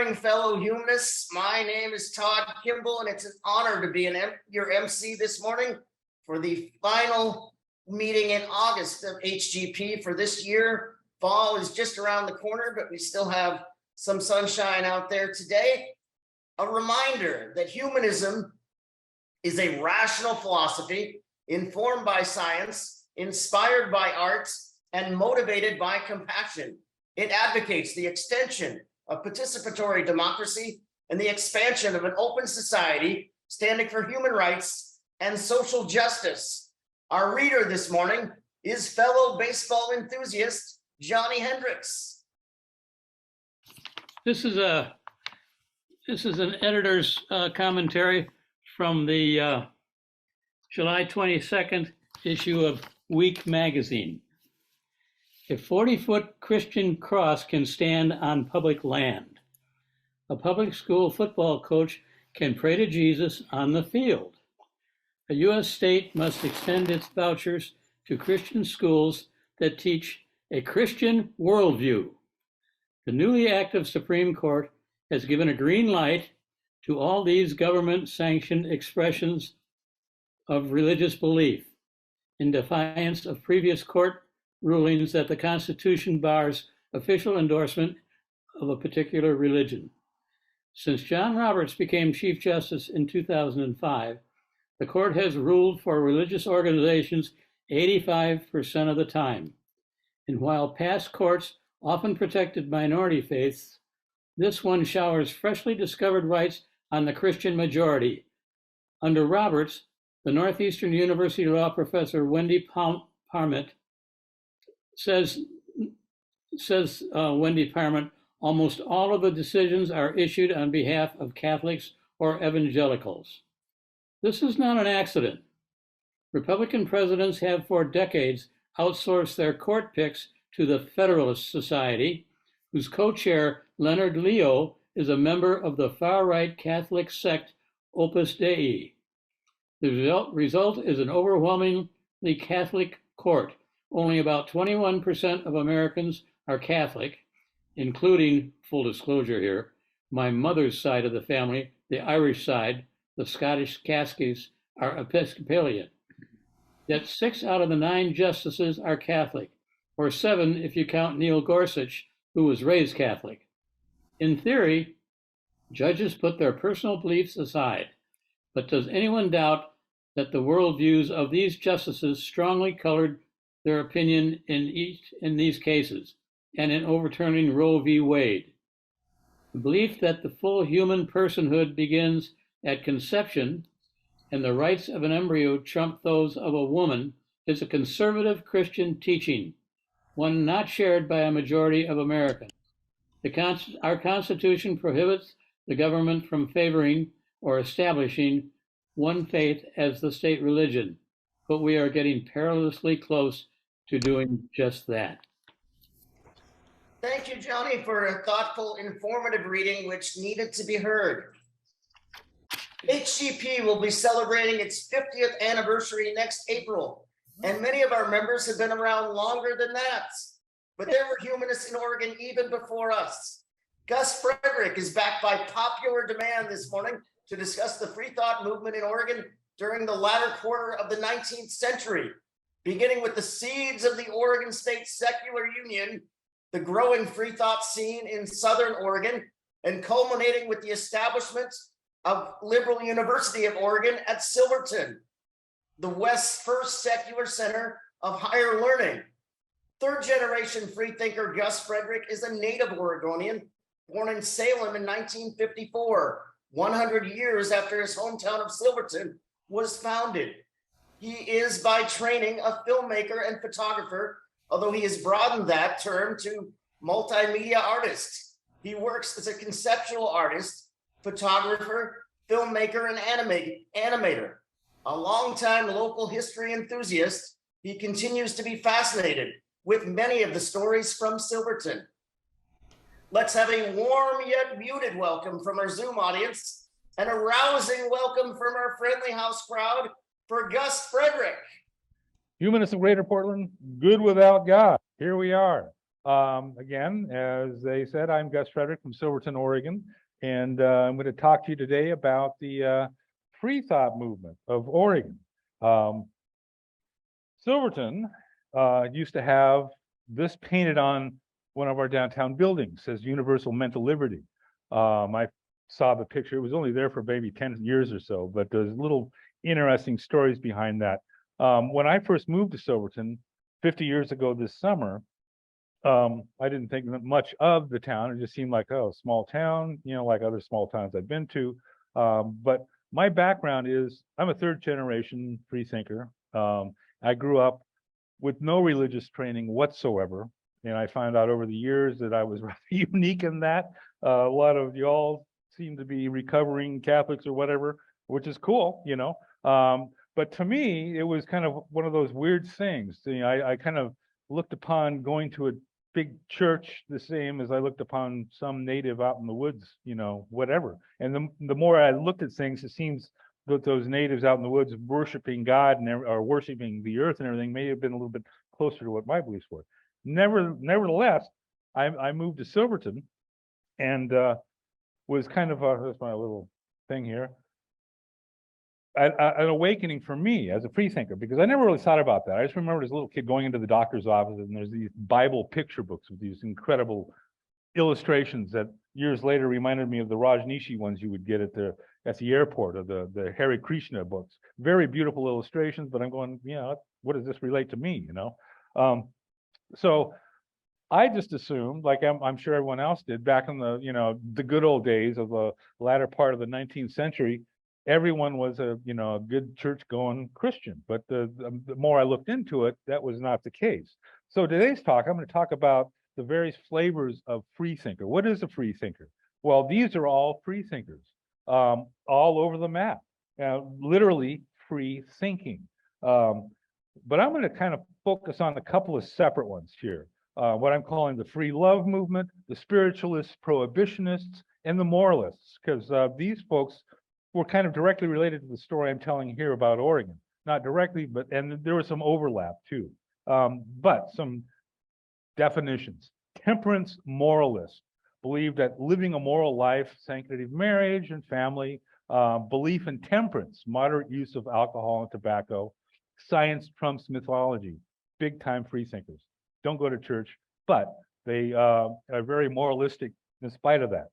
morning, fellow humanists. My name is Todd Kimball, and it's an honor to be your MC this morning for the final meeting in August of HGP for this year. Fall is just around the corner, but we still have some sunshine out there today. A reminder that humanism is a rational philosophy informed by science, inspired by arts, and motivated by compassion. It advocates the extension of participatory democracy and the expansion of an open society standing for human rights and social justice. Our reader this morning is fellow baseball enthusiast Johnny Hendricks. This is an editor's commentary from the July 22nd issue of Week magazine. A 40-foot Christian cross can stand on public land. A public school football coach can pray to Jesus on the field. A U.S. state must extend its vouchers to Christian schools that teach a Christian worldview. The newly active Supreme Court has given a green light to all these government-sanctioned expressions of religious belief, in defiance of previous court rulings that the Constitution bars official endorsement of a particular religion. Since John Roberts became Chief Justice in 2005, the court has ruled for religious organizations 85% of the time. And while past courts often protected minority faiths, this one showers freshly discovered rights on the Christian majority. Under Roberts, the Northeastern University law professor Wendy Parment says Wendy Parment, almost all of the decisions are issued on behalf of Catholics or evangelicals. This is not an accident. Republican presidents have for decades outsourced their court picks to the Federalist Society, whose co-chair Leonard Leo is a member of the far-right Catholic sect Opus Dei. The result is an overwhelmingly Catholic court. Only about 21% of Americans are Catholic, including, full disclosure here, my mother's side of the family, the Irish side, the Scottish Caskies, are Episcopalian. Yet 6 out of the 9 justices are Catholic, or 7 if you count Neil Gorsuch, who was raised Catholic. In theory, judges put their personal beliefs aside, but does anyone doubt that the worldviews of these justices strongly colored their opinion in these cases, and in overturning Roe v. Wade? The belief that the full human personhood begins at conception and the rights of an embryo trump those of a woman is a conservative Christian teaching, one not shared by a majority of Americans. Our Constitution prohibits the government from favoring or establishing one faith as the state religion, but we are getting perilously close to doing just that. Thank you, Johnny, for a thoughtful, informative reading which needed to be heard. HGP will be celebrating its 50th anniversary next April, and many of our members have been around longer than that. But there were humanists in Oregon even before us. Gus Frederick is back by popular demand this morning to discuss the Freethought Movement in Oregon during the latter quarter of the 19th century, beginning with the seeds of the Oregon State Secular Union, the growing Freethought scene in Southern Oregon, and culminating with the establishment of Liberal University of Oregon at Silverton, the West's first secular center of higher learning. Third generation freethinker Gus Frederick is a native Oregonian, born in Salem in 1954, 100 years after his hometown of Silverton was founded. He is by training a filmmaker and photographer, although he has broadened that term to multimedia artist. He works as a conceptual artist, photographer, filmmaker, and animator. A longtime local history enthusiast, he continues to be fascinated with many of the stories from Silverton. Let's have a warm yet muted welcome from our Zoom audience and a rousing welcome from our friendly house crowd for Gus Frederick. Humanists of Greater Portland, good without God. Here we are. Again, as they said, I'm Gus Frederick from Silverton, Oregon, and I'm going to talk to you today about the Freethought Movement of Oregon. Silverton used to have this painted on one of our downtown buildings, says Universal Mental Liberty. I saw the picture. It was only there for maybe 10 years or so, but there's little interesting stories behind that. When I first moved to Silverton 50 years ago this summer, I didn't think much of the town. It just seemed like, oh, small town, you know, like other small towns I've been to. But my background is I'm a third generation freethinker. I grew up with no religious training whatsoever. And I found out over the years that I was rather unique in that. A lot of y'all seem to be recovering Catholics or whatever, which is cool, you know. But to me, it was kind of one of those weird things. You know, I kind of looked upon going to a big church the same as I looked upon some native out in the woods, you know, whatever. And the more I looked at things, it seems that those natives out in the woods worshiping God and or worshiping the earth and everything may have been a little bit closer to what my beliefs were. Nevertheless, I moved to Silverton and was kind of that's my little thing here. An awakening for me as a freethinker, because I never really thought about that. I just remember as a little kid going into the doctor's office and there's these Bible picture books with these incredible illustrations that years later reminded me of the Rajneeshi ones you would get at the airport, or the Hare Krishna books. Very beautiful illustrations, but I'm going, you know, what does this relate to me, you know? So I just assumed, like I'm sure everyone else did back in the, you know, the good old days of the latter part of the 19th century, everyone was a, you know, a good church-going Christian. But the more I looked into it, that was not the case. So today's talk, I'm going to talk about the various flavors of freethinker. What is a freethinker? Well, these are all freethinkers, all over the map, literally free thinking. But I'm going to kind of focus on a couple of separate ones here. What I'm calling the free love movement, the spiritualists, prohibitionists, and the moralists, because these folks were kind of directly related to the story I'm telling here about Oregon. Not directly, but, and there was some overlap too. But some definitions. Temperance moralists believe that living a moral life, sanctity of marriage and family, belief in temperance, moderate use of alcohol and tobacco, science trumps mythology, big time freethinkers. Don't go to church, but they are very moralistic in spite of that.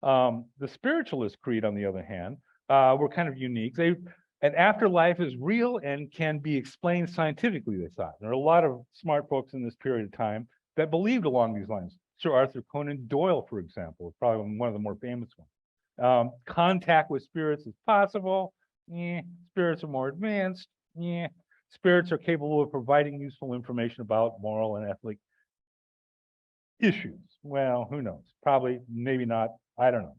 The spiritualist creed, on the other hand, were kind of unique. An afterlife is real and can be explained scientifically, they thought. There are a lot of smart folks in this period of time that believed along these lines. Sir Arthur Conan Doyle, for example, is probably one of the more famous ones. Contact with spirits is possible. Spirits are more advanced. Spirits are capable of providing useful information about moral and ethic issues. Well, who knows? Probably, maybe not. I don't know.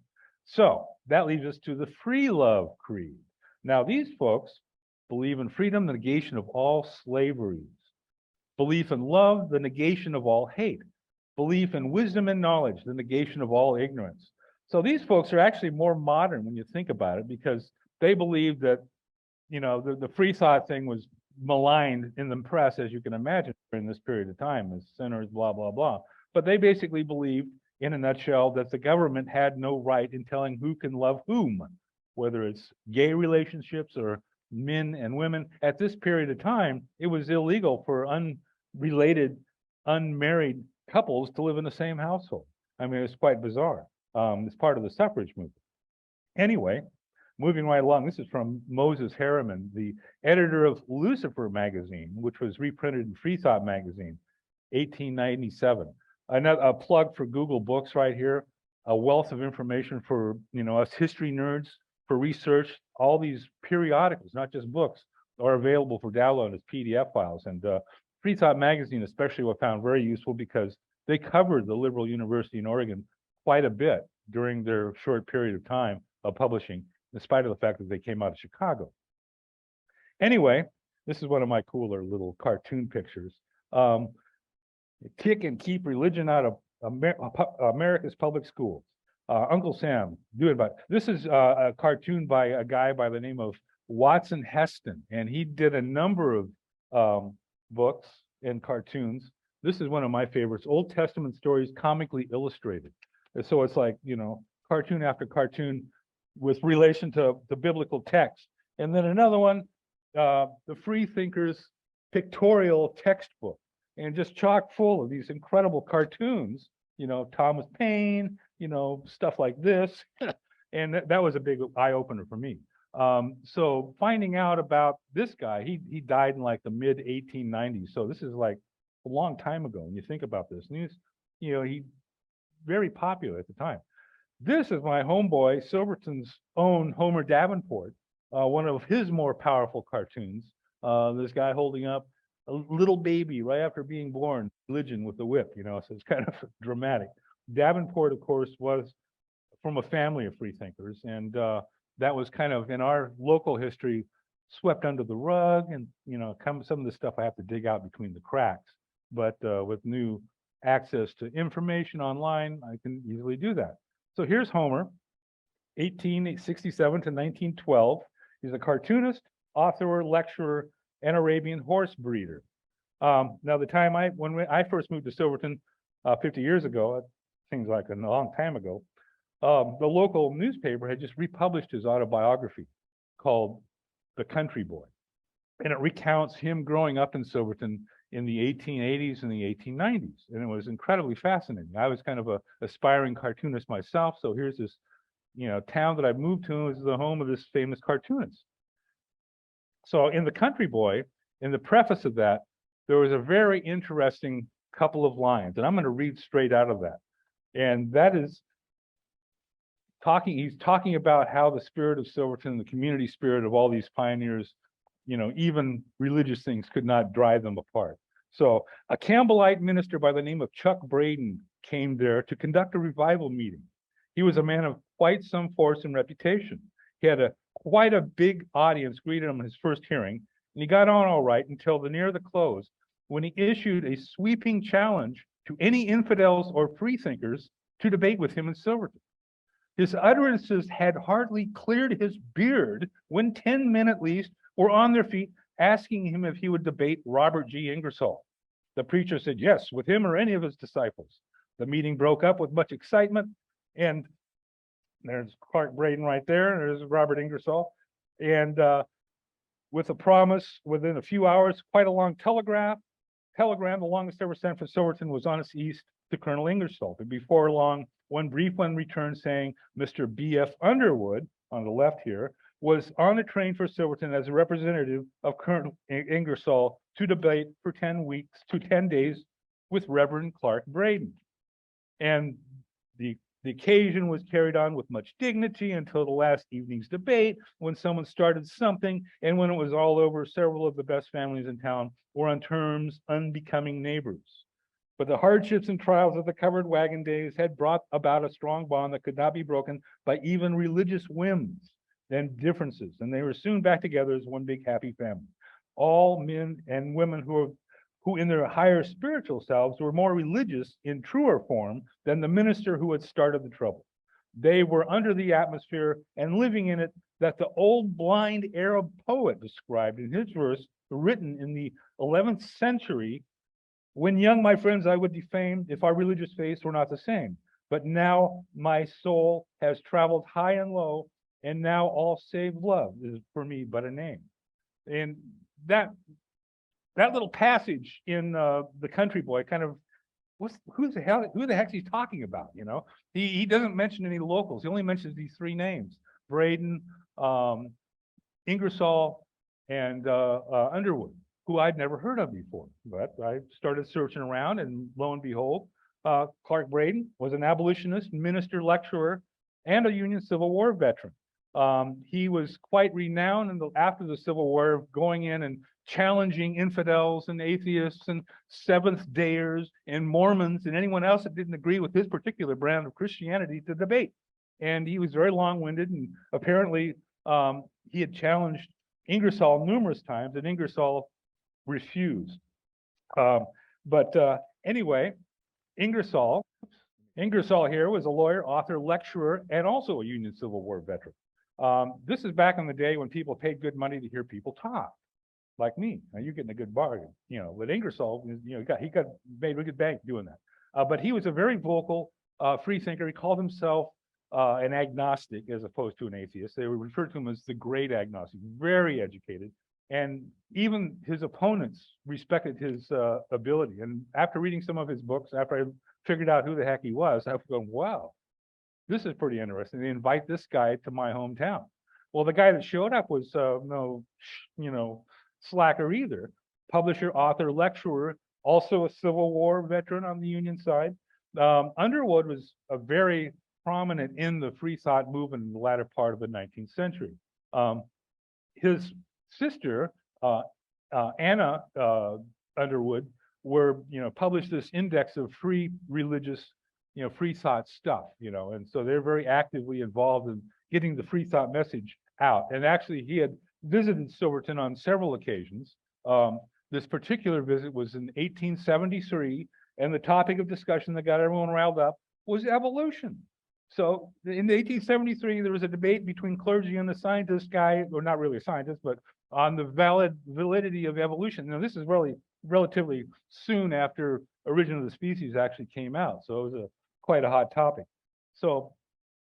So that leads us to the free love creed. Now, these folks believe in freedom, the negation of all slaveries. Belief in love, the negation of all hate. Belief in wisdom and knowledge, the negation of all ignorance. So these folks are actually more modern when you think about it, because they believe that, you know, the free thought thing was maligned in the press, as you can imagine, during this period of time as sinners, blah, blah, blah. But they basically believed, in a nutshell, that the government had no right in telling who can love whom, whether it's gay relationships or men and women. At this period of time, it was illegal for unrelated, unmarried couples to live in the same household. I mean, it's quite bizarre. It's part of the suffrage movement. Anyway, moving right along, this is from Moses Harriman, the editor of Lucifer magazine, which was reprinted in Freethought magazine, 1897. A plug for Google Books right here, a wealth of information for, you know, us history nerds, for research. All these periodicals, not just books, are available for download as PDF files. And Freethought magazine especially was found very useful because they covered the liberal university in Oregon quite a bit during their short period of time of publishing, in spite of the fact that they came out of Chicago. Anyway, this is one of my cooler little cartoon pictures. Kick and keep religion out of America's public schools. Uncle Sam, do it about it. This is a cartoon by a guy by the name of Watson Heston, and he did a number of books and cartoons This is one of my favorites, Old Testament stories comically illustrated. And so it's like, you know, cartoon after cartoon with relation to the biblical text. And then another one, the Freethinkers pictorial textbook, and just chock full of these incredible cartoons, you know, Thomas Paine, you know, stuff like this. And that was a big eye opener for me. So finding out about this guy, he died in like the mid 1890s. So this is like a long time ago when you think about this. And he's, you know, he very popular at the time. This is my homeboy, Silverton's own Homer Davenport, one of his more powerful cartoons. This guy holding up a little baby right after being born, religion with the whip, you know, so it's kind of dramatic. Davenport, of course, was from a family of freethinkers, and that was kind of in our local history swept under the rug, and you know, some of the stuff I have to dig out between the cracks. But with new access to information online, I can easily do that. So here's Homer, 1867 to 1912. He's a cartoonist, author, lecturer, and Arabian horse breeder. Now, the time when I first moved to Silverton 50 years ago, it seems like a long time ago, the local newspaper had just republished his autobiography called The Country Boy. And it recounts him growing up in Silverton in the 1880s and the 1890s. And it was incredibly fascinating. I was kind of an aspiring cartoonist myself. So here's this, you know, town that I've moved to is the home of this famous cartoonist. So in The Country Boy, in the preface of that, there was a very interesting couple of lines, and I'm going to read straight out of that. And that is he's talking about how the spirit of Silverton, the community spirit of all these pioneers, you know, even religious things could not drive them apart. So a Campbellite minister by the name of Chuck Braden came there to conduct a revival meeting. He was a man of quite some force and reputation. He had quite a big audience greeted him in his first hearing, and he got on all right until near the close, when he issued a sweeping challenge to any infidels or freethinkers to debate with him in Silverton. His utterances had hardly cleared his beard when 10 men at least were on their feet asking him if he would debate Robert G. Ingersoll. The preacher said yes, with him or any of his disciples. The meeting broke up with much excitement, and there's Clark Braden right there, and there's Robert Ingersoll. And with a promise within a few hours, quite a long telegram, the longest ever sent from Silverton, was on its east to Colonel Ingersoll. But before long, one brief one returned saying Mr. B.F. Underwood, on the left here, was on the train for Silverton as a representative of Colonel Ingersoll to debate for 10 days with Reverend Clark Braden. And the occasion was carried on with much dignity until the last evening's debate, when someone started something, and when it was all over, several of the best families in town were on terms unbecoming neighbors. But the hardships and trials of the covered wagon days had brought about a strong bond that could not be broken by even religious whims and differences, and they were soon back together as one big happy family. All men and women who in their higher spiritual selves were more religious in truer form than the minister who had started the trouble. They were under the atmosphere and living in it that the old blind Arab poet described in his verse, written in the 11th century: when young, my friends, I would defame if our religious faiths were not the same. But now my soul has traveled high and low, and now all save love is for me but a name. And that little passage in The Country Boy kind of, who the heck is he talking about? You know, he doesn't mention any locals. He only mentions these three names: Braden, Ingersoll, and Underwood, who I'd never heard of before. But I started searching around, and lo and behold, Clark Braden was an abolitionist, minister, lecturer, and a Union Civil War veteran. He was quite renowned after the Civil War, going in and challenging infidels and atheists and Seventh-dayers and Mormons and anyone else that didn't agree with his particular brand of Christianity to debate. And he was very long-winded, and apparently he had challenged Ingersoll numerous times, and Ingersoll refused. Anyway, Ingersoll here was a lawyer, author, lecturer, and also a Union Civil War veteran. This is back in the day when people paid good money to hear people talk. like me. Now you're getting a good bargain, But Ingersoll, he got made a good bank doing that. But he was a very vocal free thinker. He called himself an agnostic as opposed to an atheist. They would refer to him as the great agnostic, very educated. And even his opponents respected his ability. And after reading some of his books, after I figured out who the heck he was, I was going, wow, this is pretty interesting. They invite this guy to my hometown. Well, the guy that showed up was no, slacker either. Publisher, author, lecturer, also a Civil War veteran on the Union side. Underwood was a very prominent in the Freethought movement in the latter part of the 19th century. His sister, Anna Underwood, published this index of free religious, free thought stuff, and so they're very actively involved in getting the free thought message out. And actually, he had visited Silverton on several occasions. This particular visit was in 1873, and the topic of discussion that got everyone riled up was evolution. So in 1873, there was a debate between clergy and the scientist guy, or not really a scientist, but on the validity of evolution. Now, this is really relatively soon after Origin of the Species actually came out, so it was quite a hot topic. So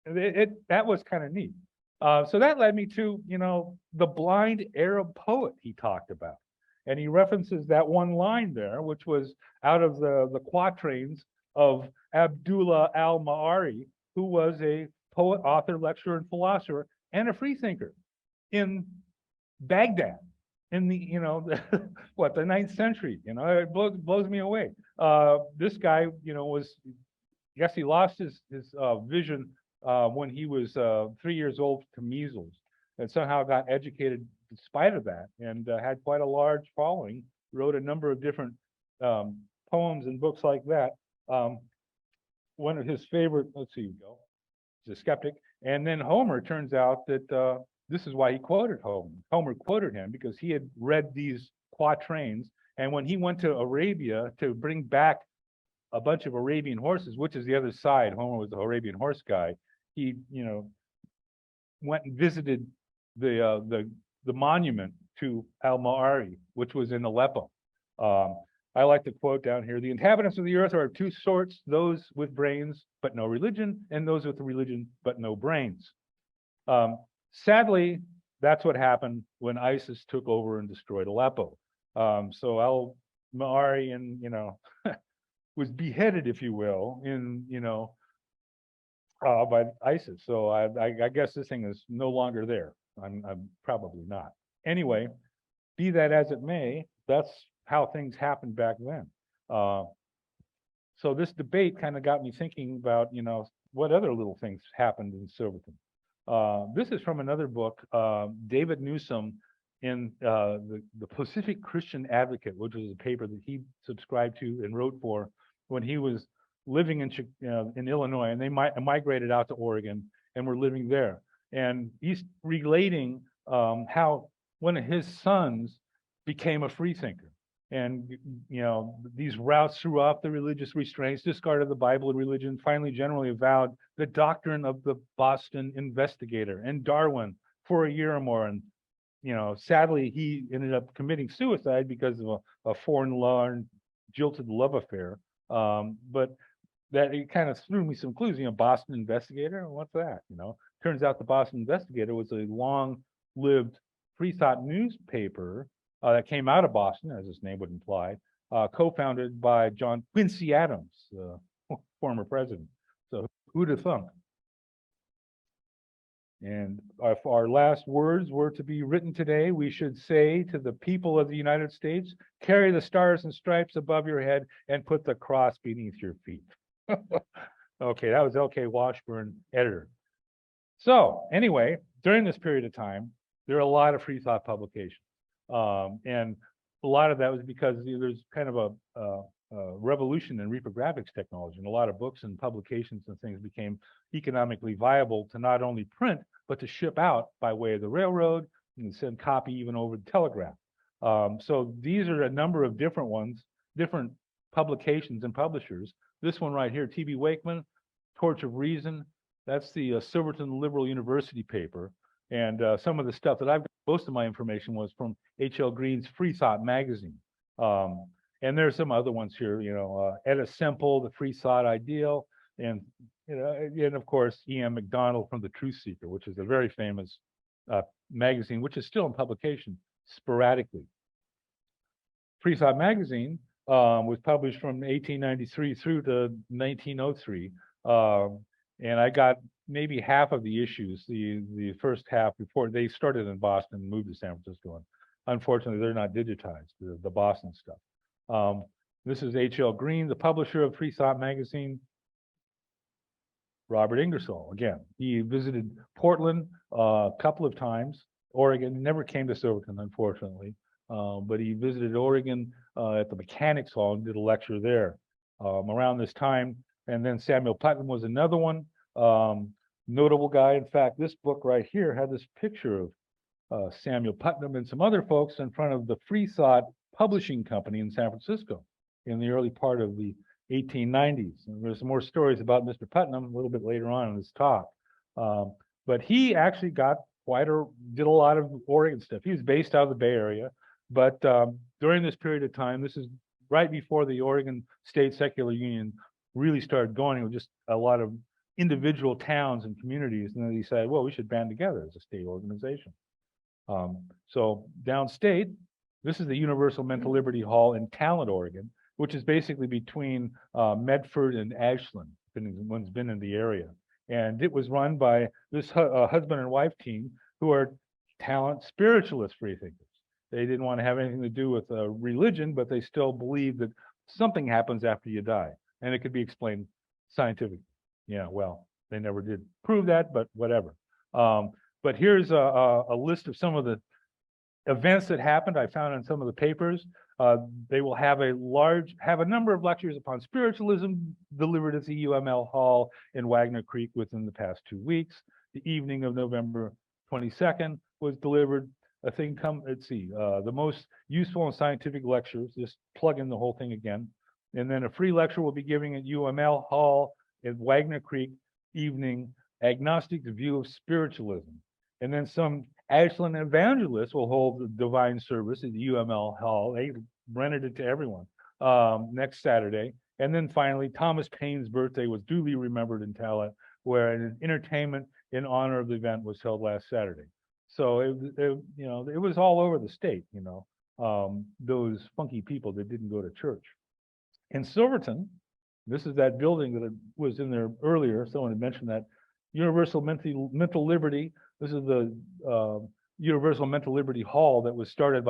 that was kind of neat. So that led me to, the blind Arab poet he talked about. And he references that one line there, which was out of the quatrains of Abdullah al-Ma'ari, who was a poet, author, lecturer, and philosopher, and a freethinker in Baghdad in the, the 9th century. It blows me away. This guy, was, I guess he lost his vision when he was 3 years old to measles, and somehow got educated in spite of that, and had quite a large following, wrote a number of different poems and books like that. One of his favorite, let's see, he's a skeptic. And then Homer, turns out that this is why he quoted Homer. Homer quoted him because he had read these quatrains, and when he went to Arabia to bring back a bunch of Arabian horses, which is the other side, Homer was the Arabian horse guy, he, went and visited the monument to Al-Ma'ari, which was in Aleppo. I like to quote down here, the inhabitants of the earth are of two sorts, those with brains but no religion, and those with religion but no brains. Sadly, that's what happened when ISIS took over and destroyed Aleppo. So Al-Ma'ari, and was beheaded, if you will, in by ISIS. So I guess this thing is no longer there. I'm probably not. Anyway, be that as it may, that's how things happened back then. So this debate kind of got me thinking about, what other little things happened in Silverton. This is from another book, David Newsom, in the Pacific Christian Advocate, which was a paper that he subscribed to and wrote for when he was living in Illinois, and they migrated out to Oregon and were living there. And he's relating how one of his sons became a freethinker. And, these routes threw off the religious restraints, discarded the Bible and religion, finally generally avowed the doctrine of the Boston investigator and Darwin for a year or more. And, sadly, he ended up committing suicide because of a foreign law and jilted love affair. But that it kind of threw me some clues, Boston investigator, what's that? Turns out the Boston Investigator was a long-lived Freethought newspaper that came out of Boston, as its name would imply, co-founded by John Quincy Adams, former president. So who'd have thunk? And if our last words were to be written today, we should say to the people of the United States, carry the stars and stripes above your head and put the cross beneath your feet. Okay, that was L.K. Washburn, editor. So anyway, during this period of time, there are a lot of Freethought publications. And a lot of that was because there's kind of a revolution in reprographics technology, and a lot of books and publications and things became economically viable to not only print, but to ship out by way of the railroad and send copy even over the telegraph. So these are a number of different ones, different publications and publishers. This one right here, T.B. Wakeman, Torch of Reason, that's the Silverton Liberal University paper. And some of the stuff that I've most of my information was from H.L. Green's Freethought magazine. And there's some other ones here, Etta Semple, The Free Thought Ideal, and and of course E.M. McDonald from The Truth Seeker, which is a very famous magazine, which is still in publication sporadically. Freethought magazine was published from 1893 through to 1903, and I got maybe half of the issues. The first half before they started in Boston and moved to San Francisco, and unfortunately they're not digitized, the Boston stuff. This is H.L. Green, the publisher of Freethought magazine. Robert Ingersoll, again, he visited Portland a couple of times, Oregon, never came to Silverton, unfortunately, but he visited Oregon at the Mechanics Hall and did a lecture there around this time. And then Samuel Putnam was another one, notable guy. In fact, this book right here had this picture of Samuel Putnam and some other folks in front of the Freethought Publishing Company in San Francisco in the early part of the 1890s. And there's some more stories about Mr. Putnam a little bit later on in this talk. But he actually did a lot of Oregon stuff. He was based out of the Bay Area, but during this period of time, this is right before the Oregon State Secular Union really started going. It was just a lot of individual towns and communities, and then they decided, well, we should band together as a state organization. So downstate, this is the Universal Mental Liberty Hall in Talent, Oregon, which is basically between Medford and Ashland, if anyone's been in the area. And it was run by this husband and wife team who are talent spiritualist freethinkers. They didn't want to have anything to do with religion, but they still believe that something happens after you die, and it could be explained scientifically. Yeah, well, they never did prove that, but whatever. But here's a list of some of the events that happened. I found in some of the papers. They will have a number of lectures upon spiritualism delivered at the UML Hall in Wagner Creek within the past 2 weeks. The evening of November 22nd was delivered the most useful and scientific lectures, just plug in the whole thing again. And then a free lecture will be giving at UML Hall at Wagner Creek evening, Agnostic View of Spiritualism. And then some Ashland evangelists will hold the divine service at the UML Hall. They rented it to everyone next Saturday. And then finally, Thomas Paine's birthday was duly remembered in Talent, where an entertainment in honor of the event was held last Saturday. So it was all over the state, those funky people that didn't go to church. In Silverton, this is that building that was in there earlier. Someone had mentioned that. Universal Mental Liberty. This is the Universal Mental Liberty Hall that was started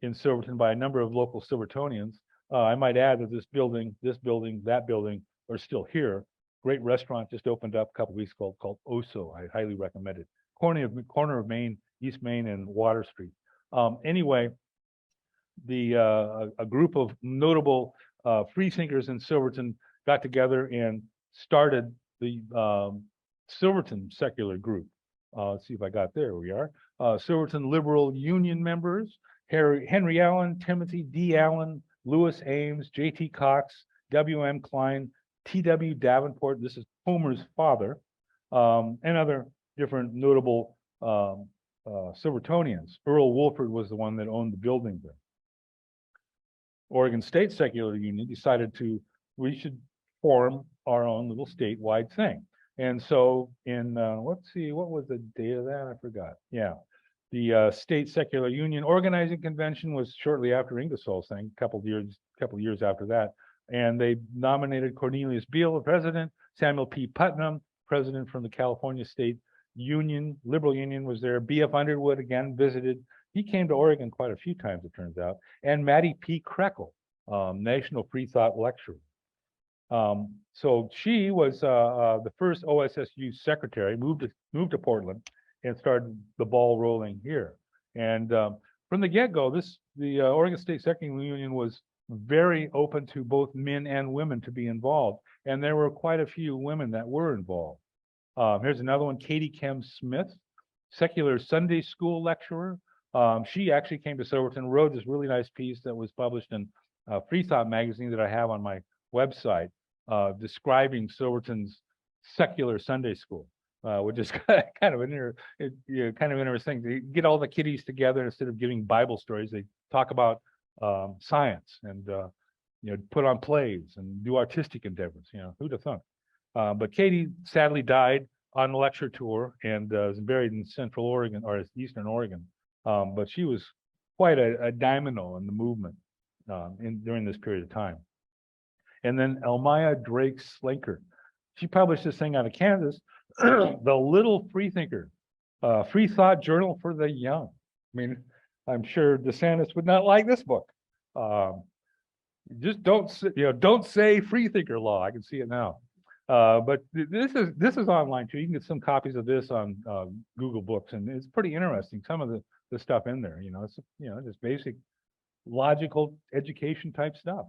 in Silverton by a number of local Silvertonians. I might add that this building, that building are still here. Great restaurant just opened up a couple weeks ago called Oso. I highly recommend it. Corner of Main, East Main, and Water Street. Anyway, a group of notable freethinkers in Silverton got together and started the Silverton Secular Group. Let's see if I got there. We are. Silverton Liberal Union members: Henry Allen, Timothy D. Allen, Lewis Ames, J.T. Cox, W.M. Klein, T.W. Davenport. This is Homer's father, and other different notable Silvertonians. Earl Wolford was the one that owned the building there. Oregon State Secular Union decided we should form our own little statewide thing. And so in, let's see, what was the date of that? I forgot. Yeah. The State Secular Union Organizing Convention was shortly after Ingersoll's thing, a couple of years after that. And they nominated Cornelius Beale, the president, Samuel P. Putnam, president from the California State Union, Liberal Union was there. B.F. Underwood again visited. He came to Oregon quite a few times, it turns out. And Mattie P. Krekel, National Freethought lecturer. So she was the first OSSU secretary, moved to Portland and started the ball rolling here. And from the get-go, the Oregon State Secular Union was very open to both men and women to be involved. And there were quite a few women that were involved. Here's another one, Katie Kem Smith, secular Sunday school lecturer. She actually came to Silverton, wrote this really nice piece that was published in Freethought magazine that I have on my website, describing Silverton's secular Sunday school. which is kind of kind of interesting. They get all the kiddies together instead of giving Bible stories. They talk about science and put on plays and do artistic endeavors. Who'd have thunk? But Katie sadly died on a lecture tour and was buried in Central Oregon or Eastern Oregon. But she was quite a dynamo in the movement during this period of time. And then Elmira Drake Slinker. She published this thing out of Kansas, The Little Freethinker, Freethought Journal for the Young. I mean, I'm sure DeSantis would not like this book. Just don't say freethinker law. I can see it now. But this is online too. You can get some copies of this on Google Books, and it's pretty interesting. Some of the stuff in there, it's just basic logical education type stuff.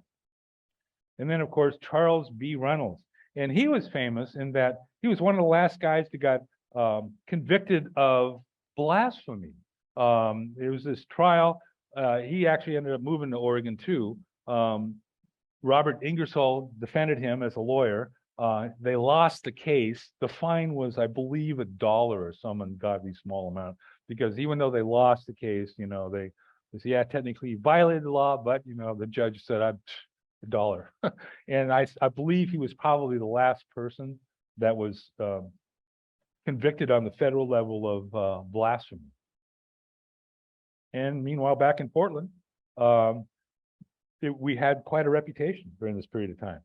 And then of course Charles B. Reynolds, and he was famous in that he was one of the last guys that got convicted of blasphemy. There was this trial. He actually ended up moving to Oregon too. Robert Ingersoll defended him as a lawyer. They lost the case. The fine was, I believe, $1 or some ungodly small amount, because even though they lost the case, they said, yeah, technically you violated the law, but the judge said, $1. And I believe he was probably the last person that was convicted on the federal level of blasphemy. And meanwhile, back in Portland, we had quite a reputation during this period of time.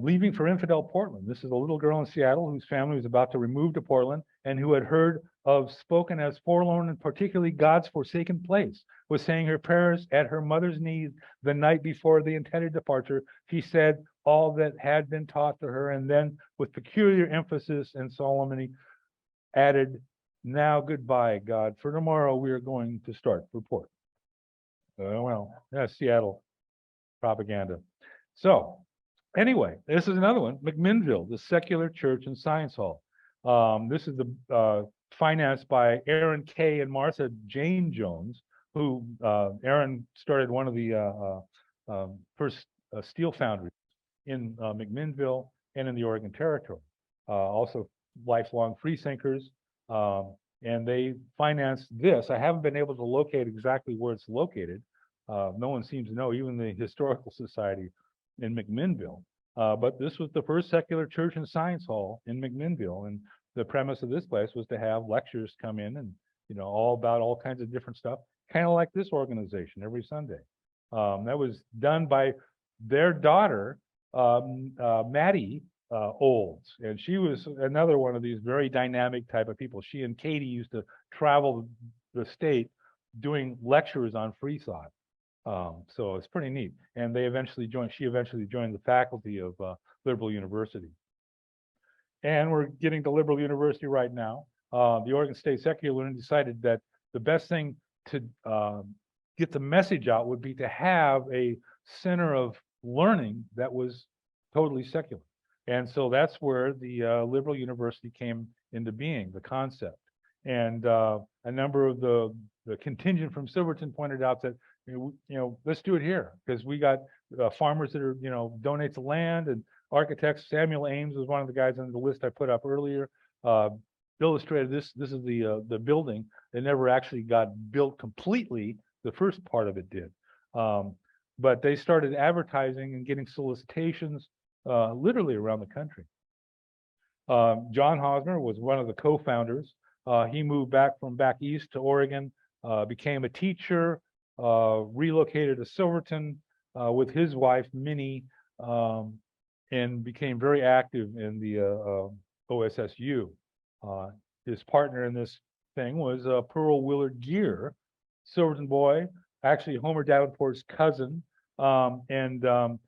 Leaving for infidel Portland. This is a little girl in Seattle whose family was about to remove to Portland and who had heard of spoken as forlorn and particularly God's forsaken place, was saying her prayers at her mother's knees the night before the intended departure. She said all that had been taught to her, and then with peculiar emphasis and solemnity added, now goodbye, God, for tomorrow we are going to start for Portland. Well, that's Seattle propaganda. So anyway, this is another one, McMinnville, the Secular Church and Science Hall. This is financed by Aaron K. and Martha Jane Jones, who Aaron started one of the first steel foundries in McMinnville and in the Oregon Territory. Also lifelong freethinkers, and they financed this. I haven't been able to locate exactly where it's located. No one seems to know, even the Historical Society in McMinnville. But this was the first secular church and science hall in McMinnville, and the premise of this place was to have lectures come in and all about all kinds of different stuff, kind of like this organization every Sunday. That was done by their daughter, Maddie Olds, and she was another one of these very dynamic type of people. She and Katie used to travel the state doing lectures on free thought. So it's pretty neat. And she eventually joined the faculty of Liberal University. And we're getting to Liberal University right now. The Oregon State Secular Union decided that the best thing to get the message out would be to have a center of learning that was totally secular. And so that's where the Liberal University came into being, the concept. And a number of the contingent from Silverton pointed out that let's do it here, because we got farmers that are donate the land, and architects. Samuel Ames was one of the guys on the list I put up earlier. Illustrated this. This is the building. It never actually got built completely. The first part of it did, but they started advertising and getting solicitations literally around the country. John Hosmer was one of the co-founders. He moved back east to Oregon, became a teacher, relocated to Silverton with his wife, Minnie, and became very active in the OSSU. His partner in this thing was Pearl Willard Gear, Silverton boy, actually Homer Davenport's cousin, and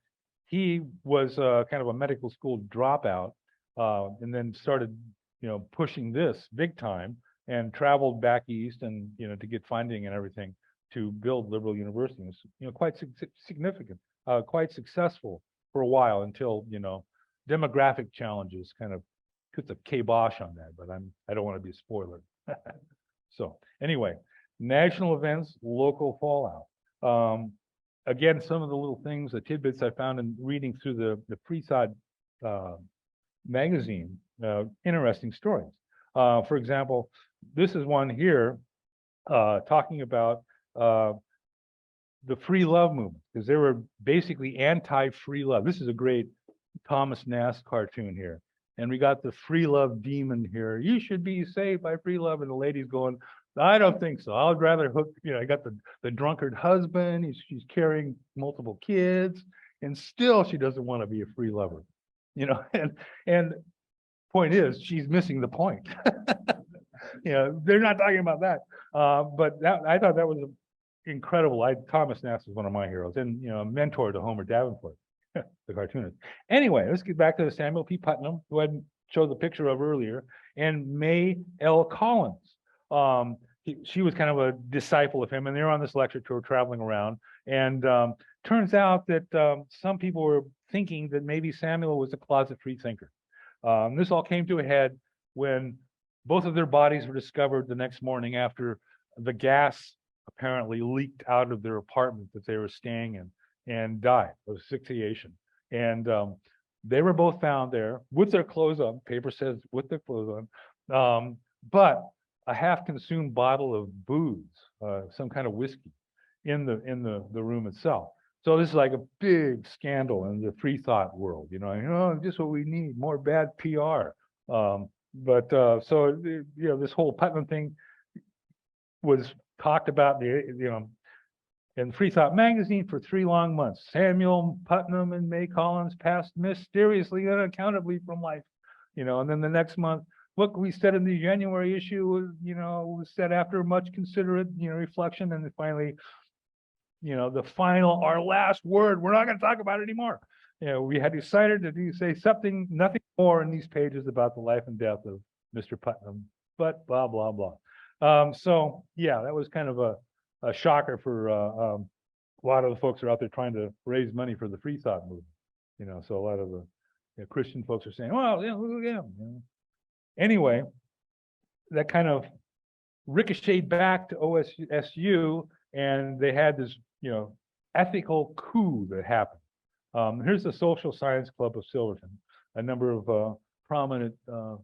he was kind of a medical school dropout, and then started pushing this big time, and traveled back east and to get funding and everything to build Liberal University. It's quite significant, quite successful for a while until demographic challenges kind of put the kibosh on that. But I don't want to be a spoiler. So anyway, national events, local fallout. Again, some of the little things, the tidbits I found in reading through the Freethought magazine, interesting stories. For example, this is one here talking about the free love movement, because they were basically anti-free love. This is a great Thomas Nast cartoon here. And we got the free love demon here. You should be saved by free love. And the lady's going, I don't think so. I'd rather hook, I got the drunkard husband. She's carrying multiple kids, and still she doesn't want to be a free lover. And point is, she's missing the point. They're not talking about that. But I thought that was incredible. Thomas Nast is one of my heroes, and a mentor to Homer Davenport, the cartoonist. Anyway, let's get back to Samuel P. Putnam, who I showed the picture of earlier, and May L. Collins. She was kind of a disciple of him, and they were on this lecture tour traveling around. And turns out that some people were thinking that maybe Samuel was a closet freethinker. This all came to a head when both of their bodies were discovered the next morning after the gas apparently leaked out of their apartment that they were staying in and died of asphyxiation. And they were both found there with their clothes on. Paper says with their clothes on, but a half-consumed bottle of booze, some kind of whiskey, in the room itself. So this is like a big scandal in the freethought world. Just what we need, more bad PR. So this whole Putnam thing was talked about in Freethought magazine for 3 long months. Samuel Putnam and May Collins passed mysteriously, unaccountably from life. And then the next month, what we said in the January issue was said after much considerate reflection, and then finally, our last word, we're not going to talk about it anymore. We had decided to say nothing more in these pages about the life and death of Mr. Putnam, but blah, blah, blah. So yeah, that was kind of a shocker for a lot of the folks who are out there trying to raise money for the Freethought movement. So a lot of the Christian folks are saying, well, yeah. Anyway, that kind of ricocheted back to OSU, and they had this, ethical coup that happened. Here's the Social Science Club of Silverton, a number of prominent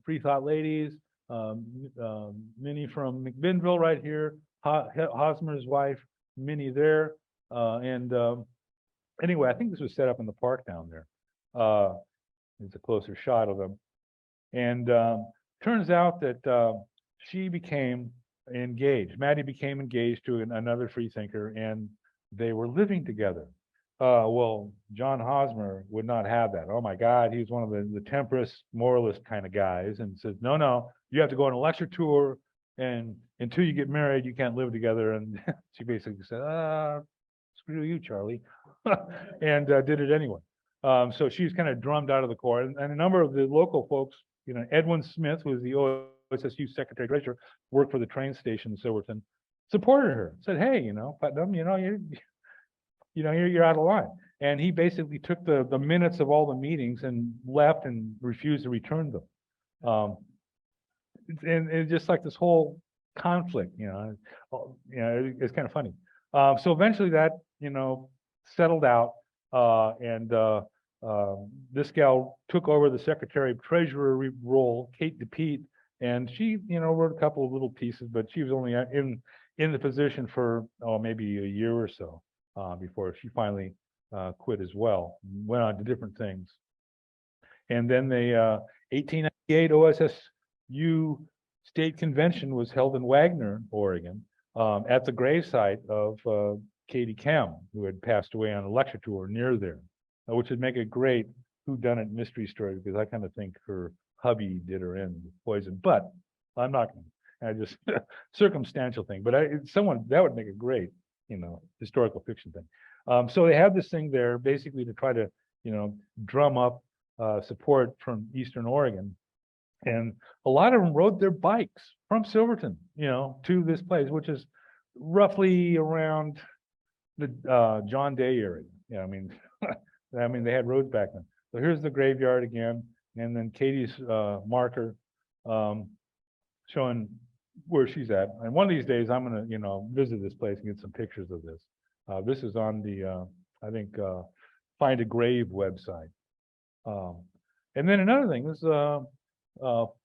Freethought ladies, Minnie from McMinnville right here, Hosmer's wife, Minnie there. Anyway, I think this was set up in the park down there. It's a closer shot of them. And turns out that she became engaged. Maddie became engaged to another freethinker, and they were living together. Well, John Hosmer would not have that. Oh my God, he's one of the temperance, moralist kind of guys, and says, no, you have to go on a lecture tour, and until you get married, you can't live together. And she basically said, screw you, Charlie, and did it anyway. So she was kind of drummed out of the court, and a number of the local folks, Edwin Smith, who was the OSSU secretary treasurer, worked for the train station in Silverton, supported her, said, hey, Putnam, you're out of line. And he basically took the minutes of all the meetings and left and refused to return them. And it's just like this whole conflict, it's kind of funny. So eventually that, settled out, and this gal took over the secretary of treasurer role, Kate DePete, and she, wrote a couple of little pieces, but she was only in the position for maybe a year or so before she finally quit as well, went on to different things. And then the 1898 OSSU State Convention was held in Wagner, Oregon, at the gravesite of Katie Kem, who had passed away on a lecture tour near there, which would make a great whodunit mystery story, because I kind of think her hubby did her in with poison, but I'm not going to. I just circumstantial thing, but that would make a great, historical fiction thing. So they have this thing there basically to try to, drum up support from Eastern Oregon. And a lot of them rode their bikes from Silverton, to this place, which is roughly around the John Day area. Yeah, I mean, they had roads back then. So here's the graveyard again, and then Katie's marker showing where she's at. And one of these days, I'm gonna, visit this place and get some pictures of this. This is on the, I think, Find a Grave website. And then another thing is,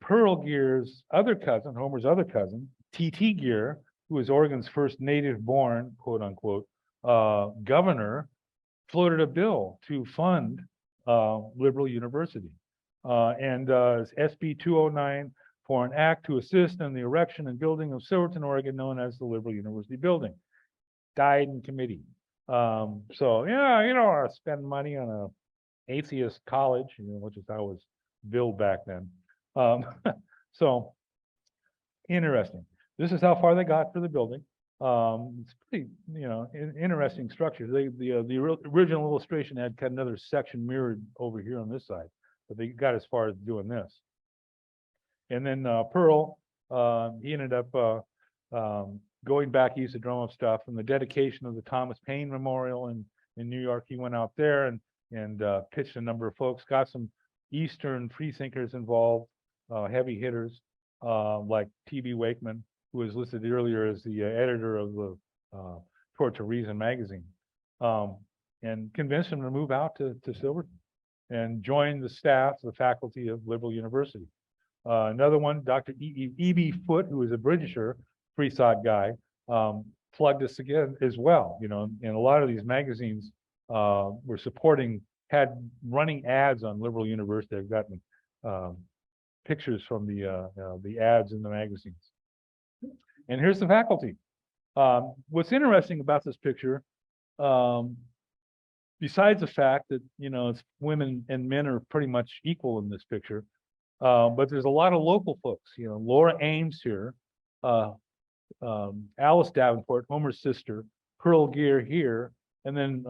Pearl Gear's other cousin, Homer's other cousin, T.T. Gear, who was Oregon's first native-born, quote unquote, governor, floated a bill to fund liberal university. And SB 209 for an act to assist in the erection and building of Silverton, Oregon, known as the Liberal University Building. Died in committee. So yeah, you don't want to spend money on a atheist college, which is how it was billed back then. So interesting. This is how far they got for the building. It's pretty, interesting structure. The original illustration had another section mirrored over here on this side, but they got as far as doing this. And then Pearl, he ended up going back east to drum up stuff, and the dedication of the Thomas Paine Memorial in New York. He went out there and pitched a number of folks, got some Eastern freethinkers involved, heavy hitters like T.B. Wakeman, who was listed earlier as the editor of the Toward to Reason magazine, and convinced him to move out to Silverton and join the staff, the faculty of Liberal University. Another one, Dr. E.B. Foote, who was a Britisher Freethought guy, plugged us again as well. And a lot of these magazines were had running ads on Liberal University. I've gotten pictures from the ads in the magazines. And here's the faculty. What's interesting about this picture, besides the fact that it's women and men are pretty much equal in this picture, but there's a lot of local folks. Laura Ames here, Alice Davenport, Homer's sister, Pearl Gear here, and then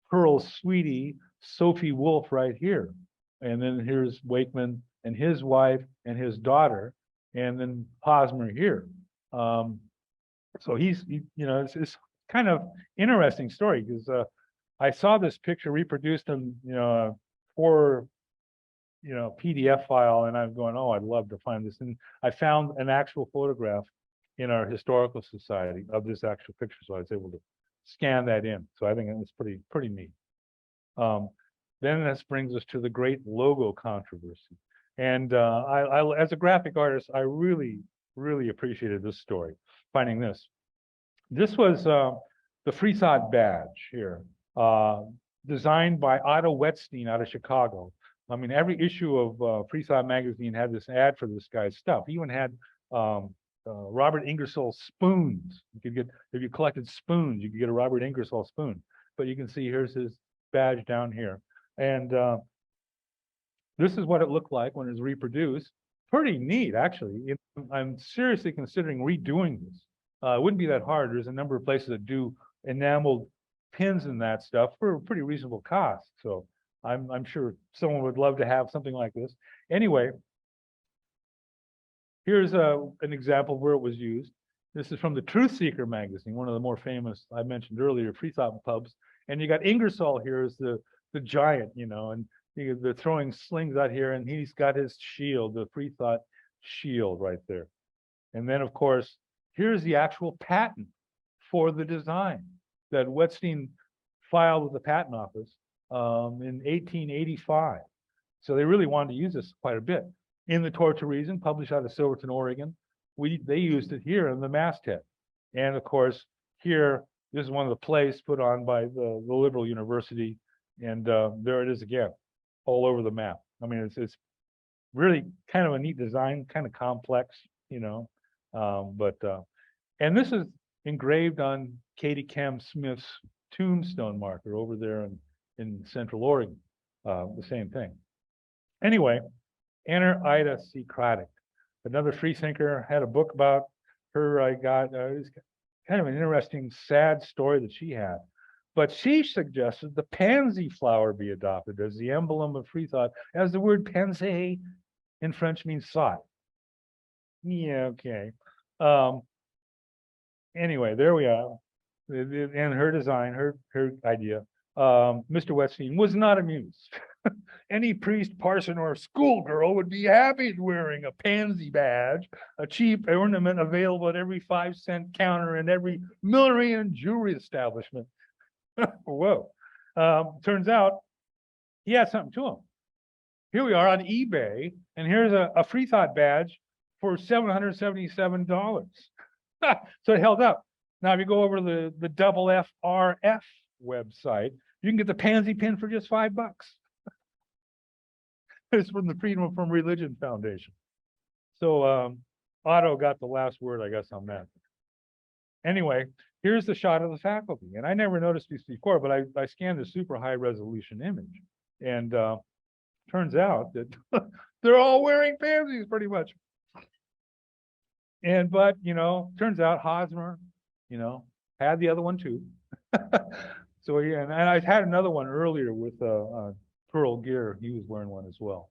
Pearl's sweetie, Sophie Wolf, right here. And then here's Wakeman and his wife and his daughter, and then Hosmer here. So it's kind of interesting story, because I saw this picture reproduced in for PDF file, and I'm going, oh, I'd love to find this. And I found an actual photograph in our historical society of this actual picture, so I was able to scan that in. So I think it's pretty neat. Then this brings us to the great logo controversy. And I as a graphic artist, I really appreciated this story, finding this. This was the Freethought badge here, designed by Otto Wettstein out of Chicago. I mean, every issue of Freethought magazine had this ad for this guy's stuff. He even had Robert Ingersoll spoons. You could get, if you collected spoons, you could get a Robert Ingersoll spoon. But you can see here's his badge down here. And this is what it looked like when it was reproduced. Pretty neat, actually. I'm seriously considering redoing this. It wouldn't be that hard. There's a number of places that do enameled pins and that stuff for a pretty reasonable cost. So I'm sure someone would love to have something like this. Anyway, here's an example where it was used. This is from the Truth Seeker magazine, one of the more famous, I mentioned earlier, Freethought pubs. And you got Ingersoll here as the giant, and they're throwing slings out here, and he's got his shield, the Freethought shield right there. And then, of course, here's the actual patent for the design that Wettstein filed with the patent office in 1885. So they really wanted to use this quite a bit. In the Toward to Reason, published out of Silverton, Oregon, they used it here in the masthead. And of course, here, this is one of the plays put on by the Liberal University. And there it is again, all over the map. I mean, it's really kind of a neat design, kind of complex, and this is engraved on Katie Cam Smith's tombstone marker over there in Central Oregon, the same thing. Anyway, enter Ida C. Craddock, another freethinker. Had a book about her. I got it was kind of an interesting, sad story that she had. But she suggested the pansy flower be adopted as the emblem of Freethought, as the word pensée in French means sought. Yeah, okay. Anyway, there we are. And her design, her idea. Mr. Wettstein was not amused. Any priest, parson, or schoolgirl would be happy wearing a pansy badge, a cheap ornament available at every 5-cent counter in every millinery and jewelry establishment. Whoa. Turns out he had something to him. here we are on eBay, and here's a Freethought badge for $777. So it held up. Now, if you go over to the double FRF website, you can get the pansy pin for just $5. It's from the Freedom from Religion Foundation. So Otto got the last word, I guess, on that. Anyway, here's the shot of the faculty. And I never noticed this before, but I scanned a super high resolution image. And turns out that they're all wearing pansies pretty much. But, turns out Hosmer, had the other one too. So, yeah, and I had another one earlier with Pearl Gear. He was wearing one as well.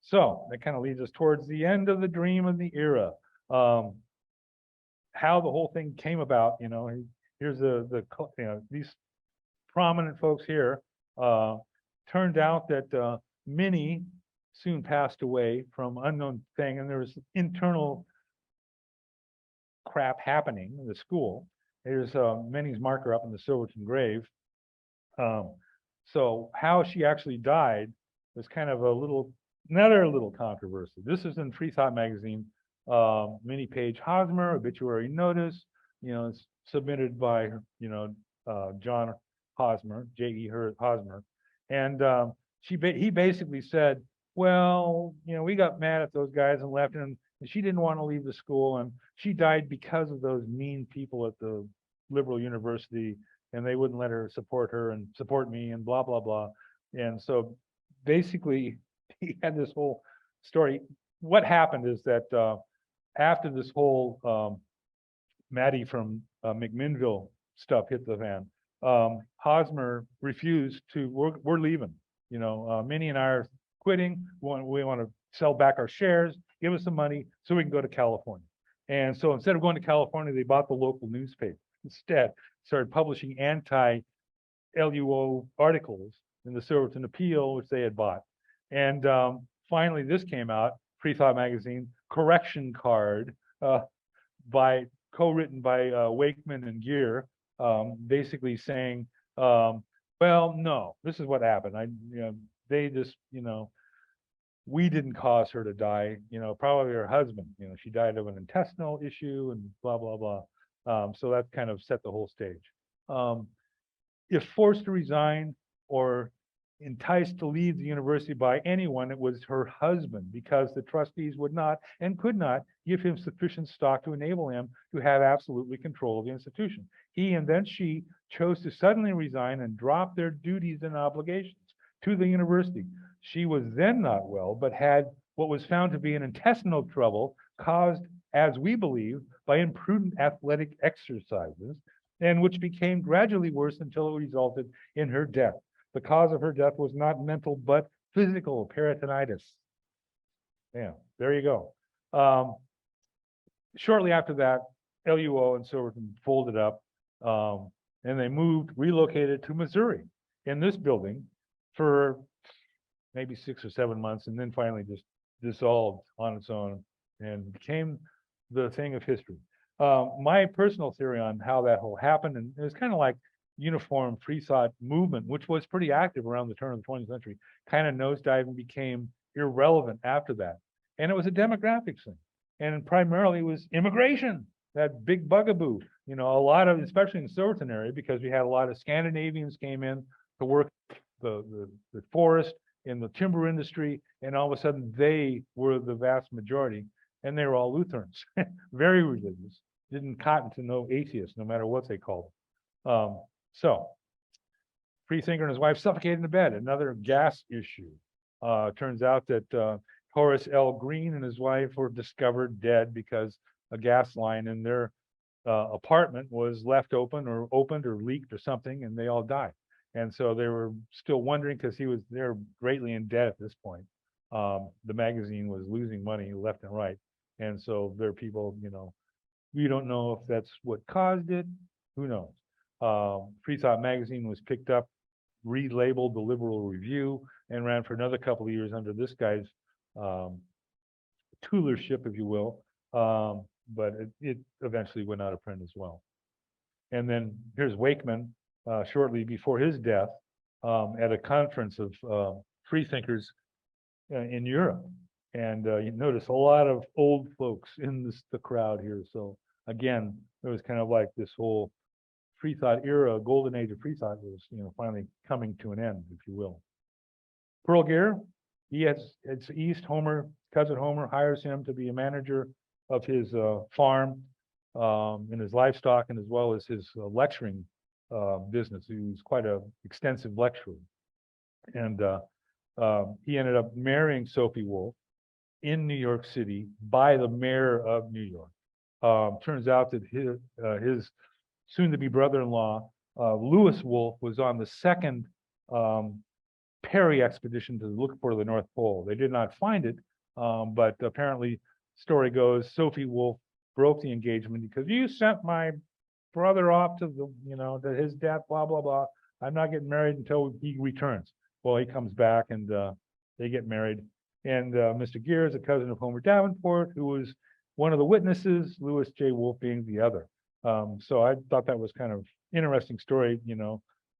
So that kind of leads us towards the end of the dream of the era. How the whole thing came about, here's these prominent folks here. Turned out that Minnie soon passed away from unknown thing, and there was internal crap happening in the school. There's Minnie's marker up in the Silverton grave. So how she actually died was kind of another little controversy. This is in Freethought magazine, Minnie Page Hosmer, obituary notice. It's submitted by John Hosmer, J.E. Hosmer, and he basically said, well, we got mad at those guys and left, and she didn't want to leave the school, and she died because of those mean people at the liberal university, and they wouldn't let her and support me and blah, blah, blah. And so basically he had this whole story. What happened is that after this whole Maddie from McMinnville stuff hit the fan, Hosmer refused to, we're leaving. Minnie and I are quitting. We want to sell back our shares, give us some money so we can go to California. And so instead of going to California, they bought the local newspaper. Instead, started publishing anti-LUO articles in the Silverton Appeal, which they had bought. And finally, this came out, Freethought magazine, correction card, co-written by Wakeman and Gear, basically saying, well, no, this is what happened. They just, we didn't cause her to die, probably her husband, she died of an intestinal issue and blah, blah, blah. So that kind of set the whole stage. If forced to resign or enticed to leave the university by anyone, it was her husband, because the trustees would not and could not give him sufficient stock to enable him to have absolutely control of the institution. He and then she chose to suddenly resign and drop their duties and obligations to the university. She was then not well, but had what was found to be an intestinal trouble caused, as we believe, by imprudent athletic exercises, and which became gradually worse until it resulted in her death. The cause of her death was not mental, but physical peritonitis. Yeah, there you go. Shortly after that, LUO and Silverton folded up, and they relocated to Missouri in this building for maybe 6 or 7 months, and then finally just dissolved on its own and became the thing of history. My personal theory on how that whole happened, and it was kind of like uniform Freethought movement, which was pretty active around the turn of the 20th century, kind of nosedived and became irrelevant after that. And it was a demographic thing. And primarily it was immigration, that big bugaboo. A lot of, especially in the Silverton area, because we had a lot of Scandinavians came in to work the forest in the timber industry, and all of a sudden they were the vast majority, and they were all Lutherans, very religious, didn't cotton to no atheists, no matter what they called them. So, Freethinker and his wife suffocated in the bed, another gas issue. Turns out that Horace L. Green and his wife were discovered dead because a gas line in their apartment was left open or opened or leaked or something, and they all died. And so they were still wondering, because they're greatly in debt at this point. The magazine was losing money left and right. And so there are people, we don't know if that's what caused it. Who knows? Freethought magazine was picked up, relabeled the Liberal Review, and ran for another couple of years under this guy's tutorship, if you will. But it eventually went out of print as well. And then here's Wakeman, shortly before his death, at a conference of freethinkers in Europe. And you notice a lot of old folks in the crowd here. So again, it was kind of like this whole Freethought era, golden age of Freethought was, finally coming to an end, if you will. Pearl Gear, it's East. Cousin Homer hires him to be a manager of his farm and his livestock, and as well as his lecturing business. He was quite an extensive lecturer. And he ended up marrying Sophie Wolf in New York City by the mayor of New York. Turns out that his soon-to-be brother-in-law, Lewis Wolf, was on the second Perry expedition to look for the North Pole. They did not find it, but apparently, story goes, Sophie Wolf broke the engagement because you sent my brother off to to his death, blah, blah, blah. I'm not getting married until he returns. Well, he comes back and they get married. And Mr. Gear is a cousin of Homer Davenport, who was one of the witnesses, Lewis J. Wolf being the other. So I thought that was kind of interesting story.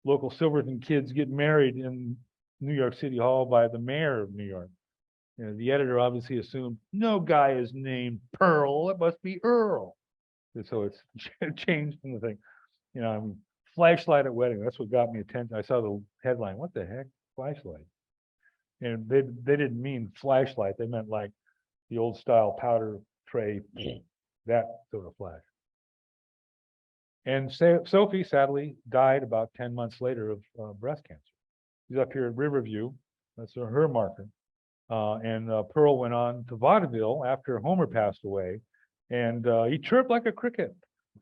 Local Silverton kids get married in New York City Hall by the mayor of New York. The editor obviously assumed no guy is named Pearl, it must be Earl. And so it's changed from the thing. Flashlight at wedding. That's what got me attention. I saw the headline. What the heck? Flashlight. And they didn't mean flashlight. They meant like the old style powder tray, that sort of flash. And Sophie sadly died about 10 months later of breast cancer. She's up here at Riverview. That's her marker. And Pearl went on to vaudeville after Homer passed away. And he chirped like a cricket,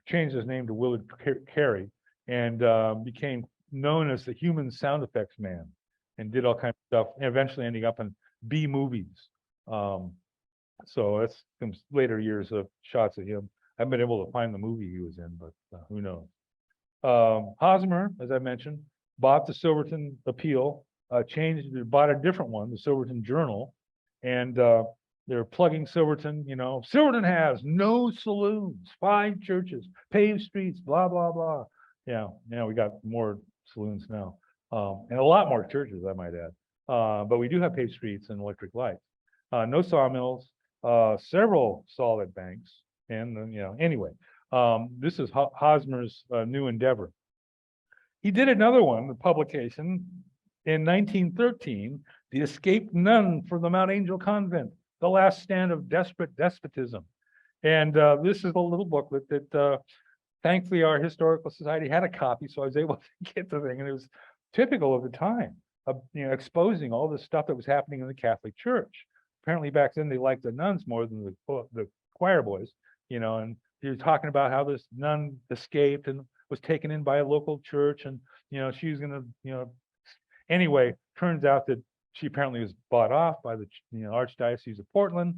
changed his name to Willard Carey, and became known as the human sound effects man, and did all kinds of stuff, eventually ending up in B movies. So that's some later years of shots of him. I haven't been able to find the movie he was in, but who knows. Hosmer, as I mentioned, bought the Silverton Appeal, bought a different one, the Silverton Journal, and they're plugging Silverton. Silverton has no saloons, 5 churches, paved streets, blah, blah, blah. Yeah, we got more saloons now, and a lot more churches, I might add. But we do have paved streets and electric lights. No sawmills, several solid banks, and anyway, this is Hosmer's new endeavor. He did another one, the publication in 1913, The Escaped Nun from the Mount Angel Convent, The Last Stand of Desperate Despotism. And this is a little booklet that thankfully our historical society had a copy, so I was able to get the thing. And it was typical of the time, of exposing all the stuff that was happening in the Catholic Church. Apparently back then they liked the nuns more than the choir boys, and he was talking about how this nun escaped and was taken in by a local church, and she was gonna, anyway, turns out that she apparently was bought off by the Archdiocese of Portland,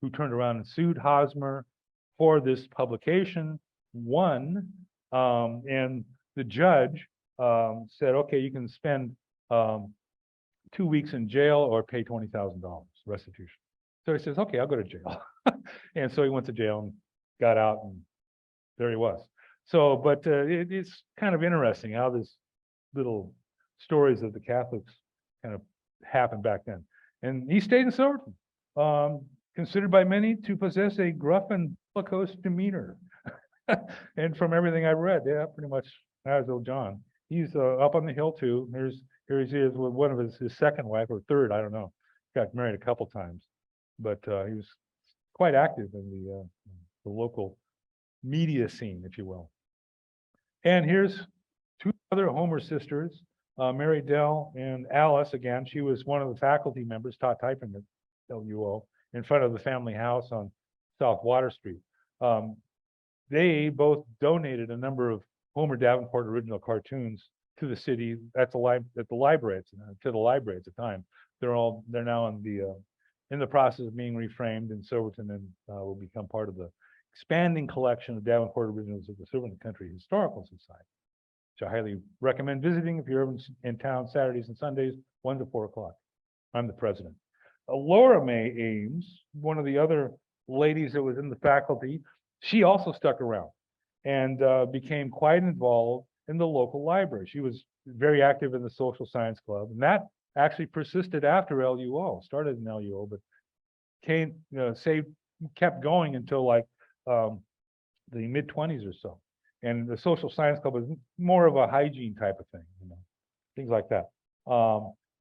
who turned around and sued Hosmer for this publication, won, and the judge said, okay, you can spend 2 weeks in jail or pay $20,000 restitution. So he says, okay, I'll go to jail. And so he went to jail and got out, and there he was. So, but it's kind of interesting how this little stories of the Catholics kind of happened back then. And he stayed in Silverton, considered by many to possess a gruff and bellicose demeanor. And from everything I've read, yeah, pretty much as old John. He's up on the hill too. Here he is with one of his second wife, or third, I don't know. Got married a couple times, but he was quite active in the local media scene, if you will. And here's 2 other Homer sisters, Mary Dell and Alice. Again, she was one of the faculty members, taught typing at LUO, in front of the family house on South Water Street. They both donated a number of Homer Davenport original cartoons to the city at the library, to the library at the time. They're now in the process of being reframed in Silverton, and will become part of the expanding collection of Davenport originals of the Silverton Country Historical Society, which I highly recommend visiting if you're ever in town Saturdays and Sundays, 1 to 4 o'clock. I'm the president. Laura May Ames, one of the other ladies that was in the faculty, she also stuck around and became quite involved in the local library. She was very active in the social science club, and that actually persisted after LUO, started in LUO, but kept going until like the mid-20s or so. And the social science club was more of a hygiene type of thing, things like that.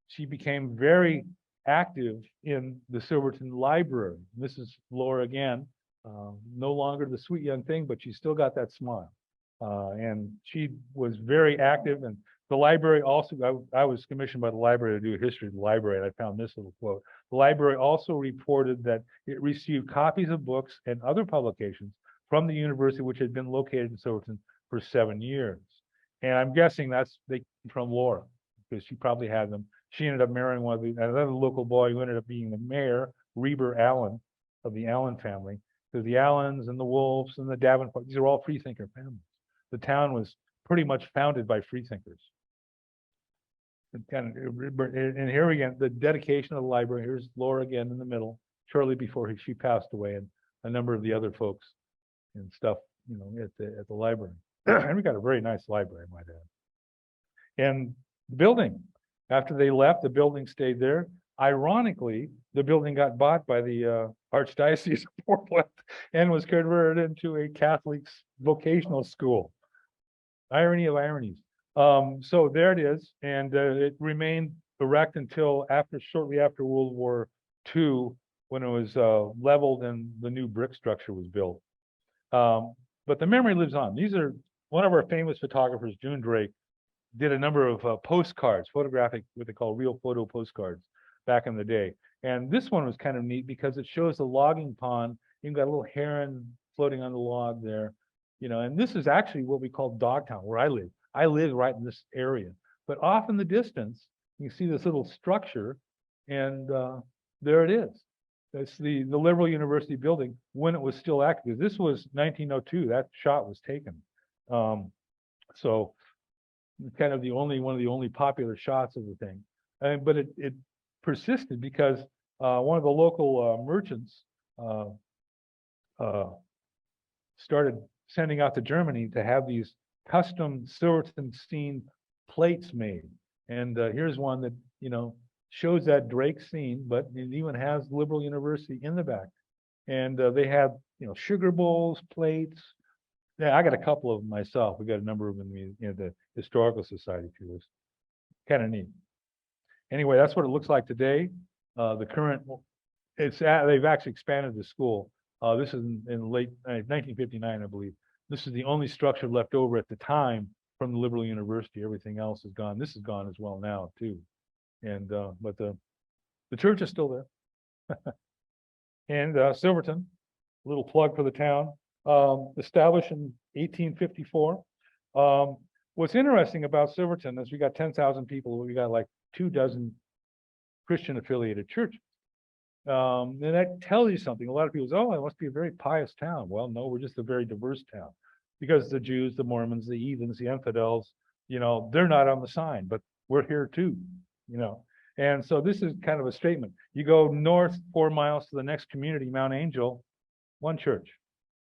She became very active in the Silverton Library. This is Laura again, no longer the sweet young thing, but she still got that smile. And she was very active. And the library also, I was commissioned by the library to do a history of the library, and I found this little quote. The library also reported that it received copies of books and other publications from the university, which had been located in Silverton for 7 years. And I'm guessing that's from Laura, because she probably had them. She ended up marrying another local boy who ended up being the mayor, Reber Allen, of the Allen family. Because the Allens and the Wolves and the Davenport, these are all freethinker families. The town was pretty much founded by freethinkers. And here again, the dedication of the library. Here's Laura again in the middle, shortly before she passed away, and a number of the other folks and stuff, at the library. And we got a very nice library, I might add. And the building, after they left, the building stayed there. Ironically, the building got bought by the Archdiocese of Portland and was converted into a Catholic vocational school. Irony of ironies. So there it is, and it remained erect until shortly after World War II, when it was leveled and the new brick structure was built. But the memory lives on. These are one of our famous photographers, June Drake, did a number of postcards, photographic, what they call real photo postcards back in the day. And this one was kind of neat because it shows the logging pond. You've got a little heron floating on the log there, and this is actually what we call Dogtown, where I live. I live right in this area, but off in the distance, you see this little structure, and there it is. That's the Liberal University building when it was still active. This was 1902. That shot was taken. So kind of one of the only popular shots of the thing. But it persisted because one of the local merchants started sending out to Germany to have these custom Silverton scene plates made. And here's one that, shows that Drake scene, but it even has Liberal University in the back. And they have, sugar bowls, plates. Yeah, I got a couple of them myself. We got a number of them in the Historical Society too. It's kind of neat. Anyway, that's what it looks like today. The current, they've actually expanded the school. This is in late 1959, I believe. This is the only structure left over at the time from the Liberal University. Everything else is gone. This is gone as well now too. And but the church is still there. And Silverton, a little plug for the town, established in 1854. What's interesting about Silverton is we got 10,000 people. We got like 24 Christian affiliated churches. And that tells you something. A lot of people say, oh, it must be a very pious town. Well, no, we're just a very diverse town, because the Jews, the Mormons, the heathens, the infidels, they're not on the sign, but we're here too, And so this is kind of a statement. You go north 4 miles to the next community, Mount Angel, one church,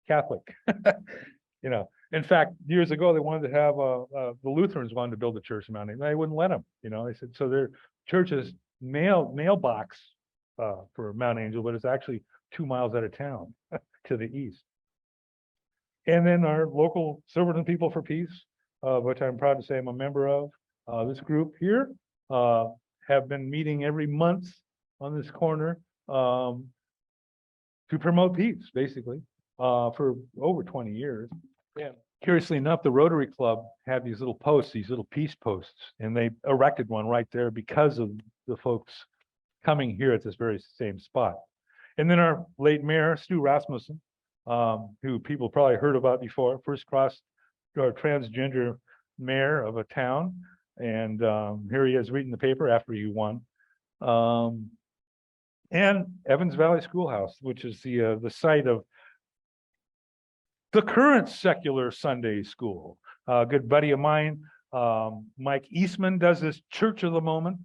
Catholic. In fact, years ago, they wanted to have the Lutherans wanted to build a church in Mount Angel. They wouldn't let them. They said, so their church's mailbox for Mount Angel, but it's actually 2 miles out of town to the east. And then our local Silverton People for Peace, which I'm proud to say I'm a member of. This group here have been meeting every month on this corner to promote peace, basically, for over 20 years. Yeah. Curiously enough, the Rotary Club had these little posts, these little peace posts, and they erected one right there because of the folks coming here at this very same spot. And then our late mayor, Stu Rasmussen, who people probably heard about before, first transgender mayor of a town. And here he is reading the paper after he won. And Evans Valley Schoolhouse, which is the site of the current secular Sunday school. A good buddy of mine, Mike Eastman, does this Church of the Moment.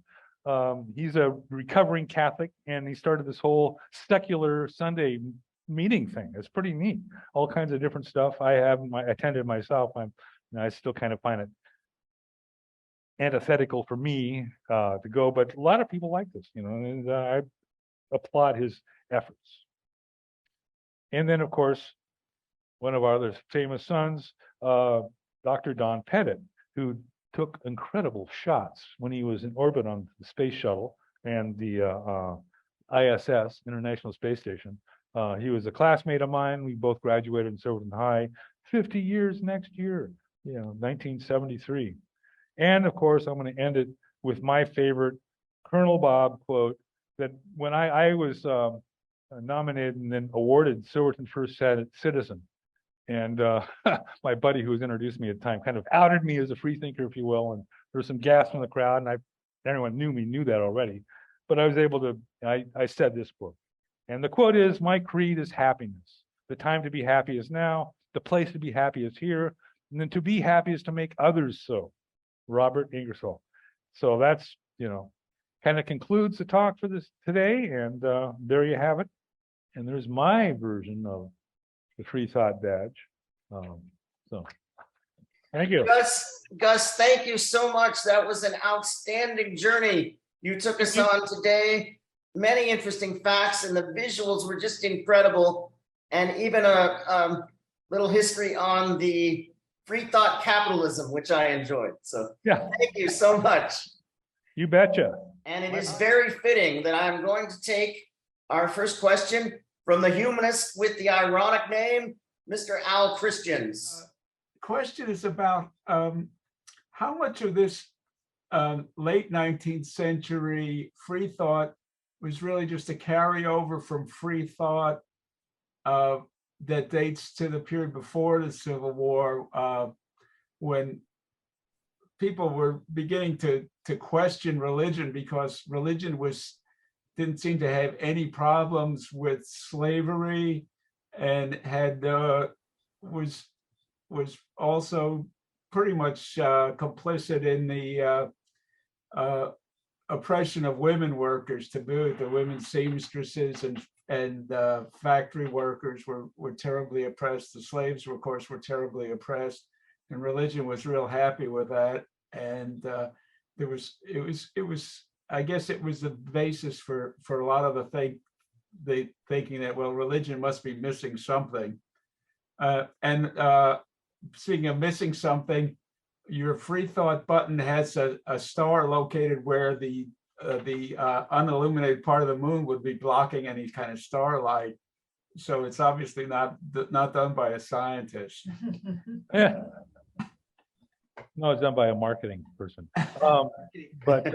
He's a recovering Catholic, and he started this whole secular Sunday meeting thing. It's pretty neat. All kinds of different stuff. I attended myself. I still kind of find it antithetical for me to go, but a lot of people like this, and I applaud his efforts. And then, of course, one of our other famous sons, Dr. Don Pettit, who took incredible shots when he was in orbit on the space shuttle and the ISS, International Space Station. He was a classmate of mine. We both graduated in Silverton High 50 years next year, 1973. And of course, I'm going to end it with my favorite Colonel Bob quote that when I was nominated and then awarded Silverton First Citizen, and my buddy who was introduced me at the time kind of outed me as a freethinker, if you will, and there was some gas from the crowd, and everyone knew that already. But I was able to, I said this quote. And the quote is, "My creed is happiness. The time to be happy is now. The place to be happy is here. And then to be happy is to make others so." Robert Ingersoll. So that's, kind of concludes the talk for this today. And there you have it. And there's my version of the Freethought badge. So thank you. Gus, thank you so much. That was an outstanding journey you took us on today. Many interesting facts, and the visuals were just incredible. And even a little history on the Freethought capitalism, which I enjoyed. So yeah, thank you so much. You betcha. And it is very fitting that I'm going to take our first question from the humanist with the ironic name, Mr. Al Christians. Question is about how much of this late 19th century free thought was really just a carryover from free thought that dates to the period before the Civil War, when people were beginning to question religion because religion didn't seem to have any problems with slavery, and was also pretty much complicit in the oppression of women workers to boot. The women seamstresses and factory workers were terribly oppressed. The slaves, of course, were terribly oppressed, and religion was real happy with that. And I guess it was the basis for a lot of the thinking that, well, religion must be missing something. And speaking of missing something, your free thought button has a star located where the unilluminated part of the moon would be blocking any kind of starlight. So it's obviously not done by a scientist. Yeah. No, it's done by a marketing person. But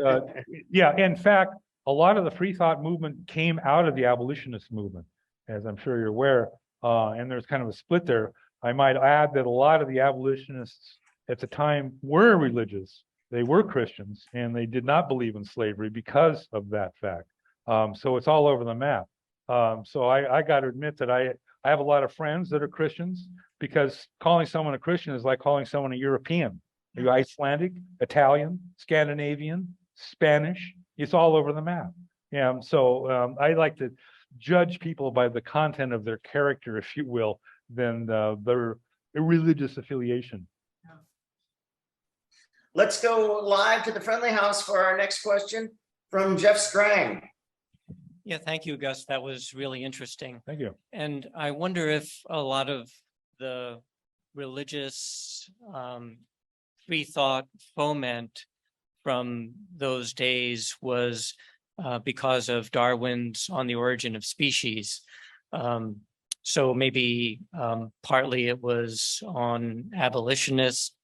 yeah, in fact, a lot of the free thought movement came out of the abolitionist movement, as I'm sure you're aware. And there's kind of a split there. I might add that a lot of the abolitionists at the time were religious. They were Christians, and they did not believe in slavery because of that fact. So it's all over the map. So I got to admit that I have a lot of friends that are Christians, because calling someone a Christian is like calling someone a European. Are you Icelandic, Italian, Scandinavian, Spanish? It's all over the map. Yeah. So I like to judge people by the content of their character, if you will, than their religious affiliation. Let's go live to the friendly house for our next question from Jeff Strang. Yeah, thank you, Gus. That was really interesting. Thank you. And I wonder if a lot of the religious free thought foment from those days was because of Darwin's On the Origin of Species. So maybe partly it was on abolitionist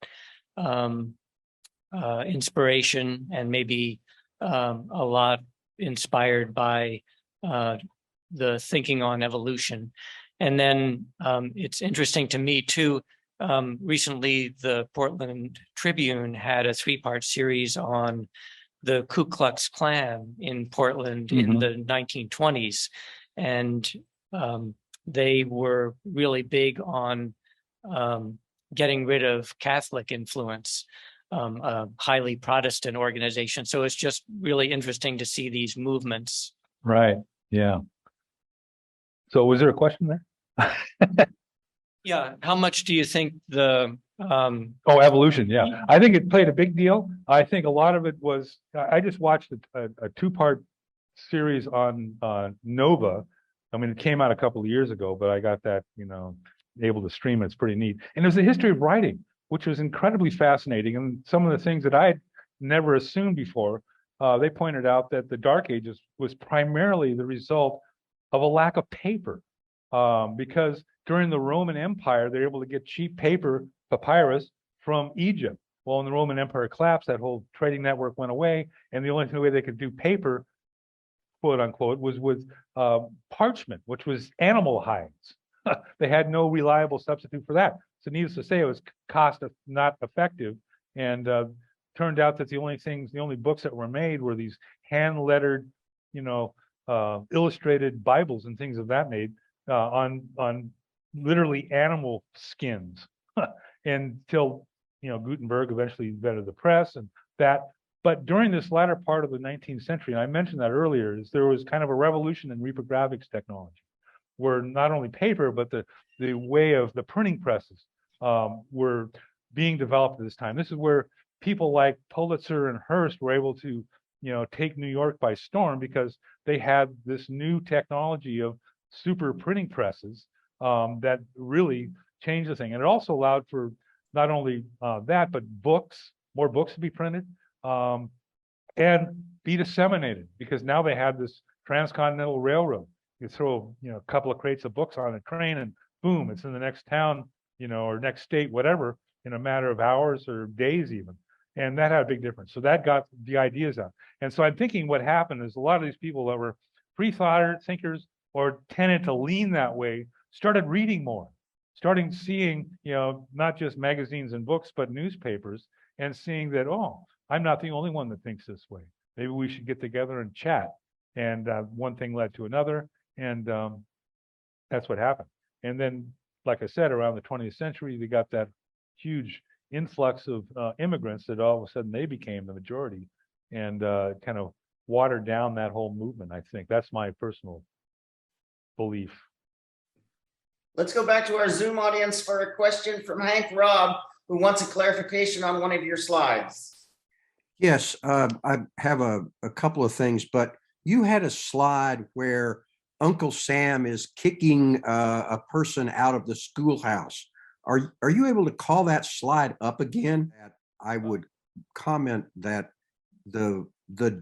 inspiration, and maybe a lot inspired by the thinking on evolution. And then it's interesting to me too, recently the Portland Tribune had a 3-part series on the Ku Klux Klan in Portland in the 1920s. And they were really big on getting rid of Catholic influence, a highly Protestant organization. So it's just really interesting to see these movements. Right. Yeah. So was there a question there? Yeah. How much do you think the Oh, evolution. Yeah. I think it played a big deal. I think a lot of it was, I just watched a two-part series on Nova. I mean, it came out a couple of years ago, but I got that, able to stream it. It's pretty neat. And there's a history of writing, which was incredibly fascinating. And some of the things that I'd never assumed before, they pointed out that the Dark Ages was primarily the result of a lack of paper. Because during the Roman Empire, they were able to get cheap paper, papyrus, from Egypt. Well, when the Roman Empire collapsed, that whole trading network went away, and the only way they could do paper, quote unquote, was with parchment, which was animal hides. They had no reliable substitute for that. So needless to say, it was not effective, and turned out that the only books that were made were these hand-lettered, illustrated Bibles and things of that made on literally animal skins until Gutenberg eventually invented the press and that. But during this latter part of the 19th century, and I mentioned that earlier, is there was kind of a revolution in reprographics technology, where not only paper but the way of the printing presses were being developed at this time. This is where people like Pulitzer and Hearst were able to take New York by storm, because they had this new technology of super printing presses that really changed the thing. And it also allowed for not only that, but more books to be printed and be disseminated, because now they had this transcontinental railroad. You throw a couple of crates of books on a train and boom, it's in the next town, or next state, whatever, in a matter of hours or days even. And that had a big difference. So that got the ideas out. And so I'm thinking what happened is a lot of these people that were free thinkers or tended to lean that way started reading more, starting seeing, not just magazines and books, but newspapers, and seeing that, oh, I'm not the only one that thinks this way. Maybe we should get together and chat. And one thing led to another, and that's what happened. And then, like I said, around the 20th century, they got that huge influx of immigrants that all of a sudden they became the majority, and kind of watered down that whole movement. I think that's my personal belief. Let's go back to our Zoom audience for a question from Hank Robb, who wants a clarification on one of your slides. Yes, I have a couple of things, but you had a slide where Uncle Sam is kicking a person out of the schoolhouse. Are you able to call that slide up again? I would comment that the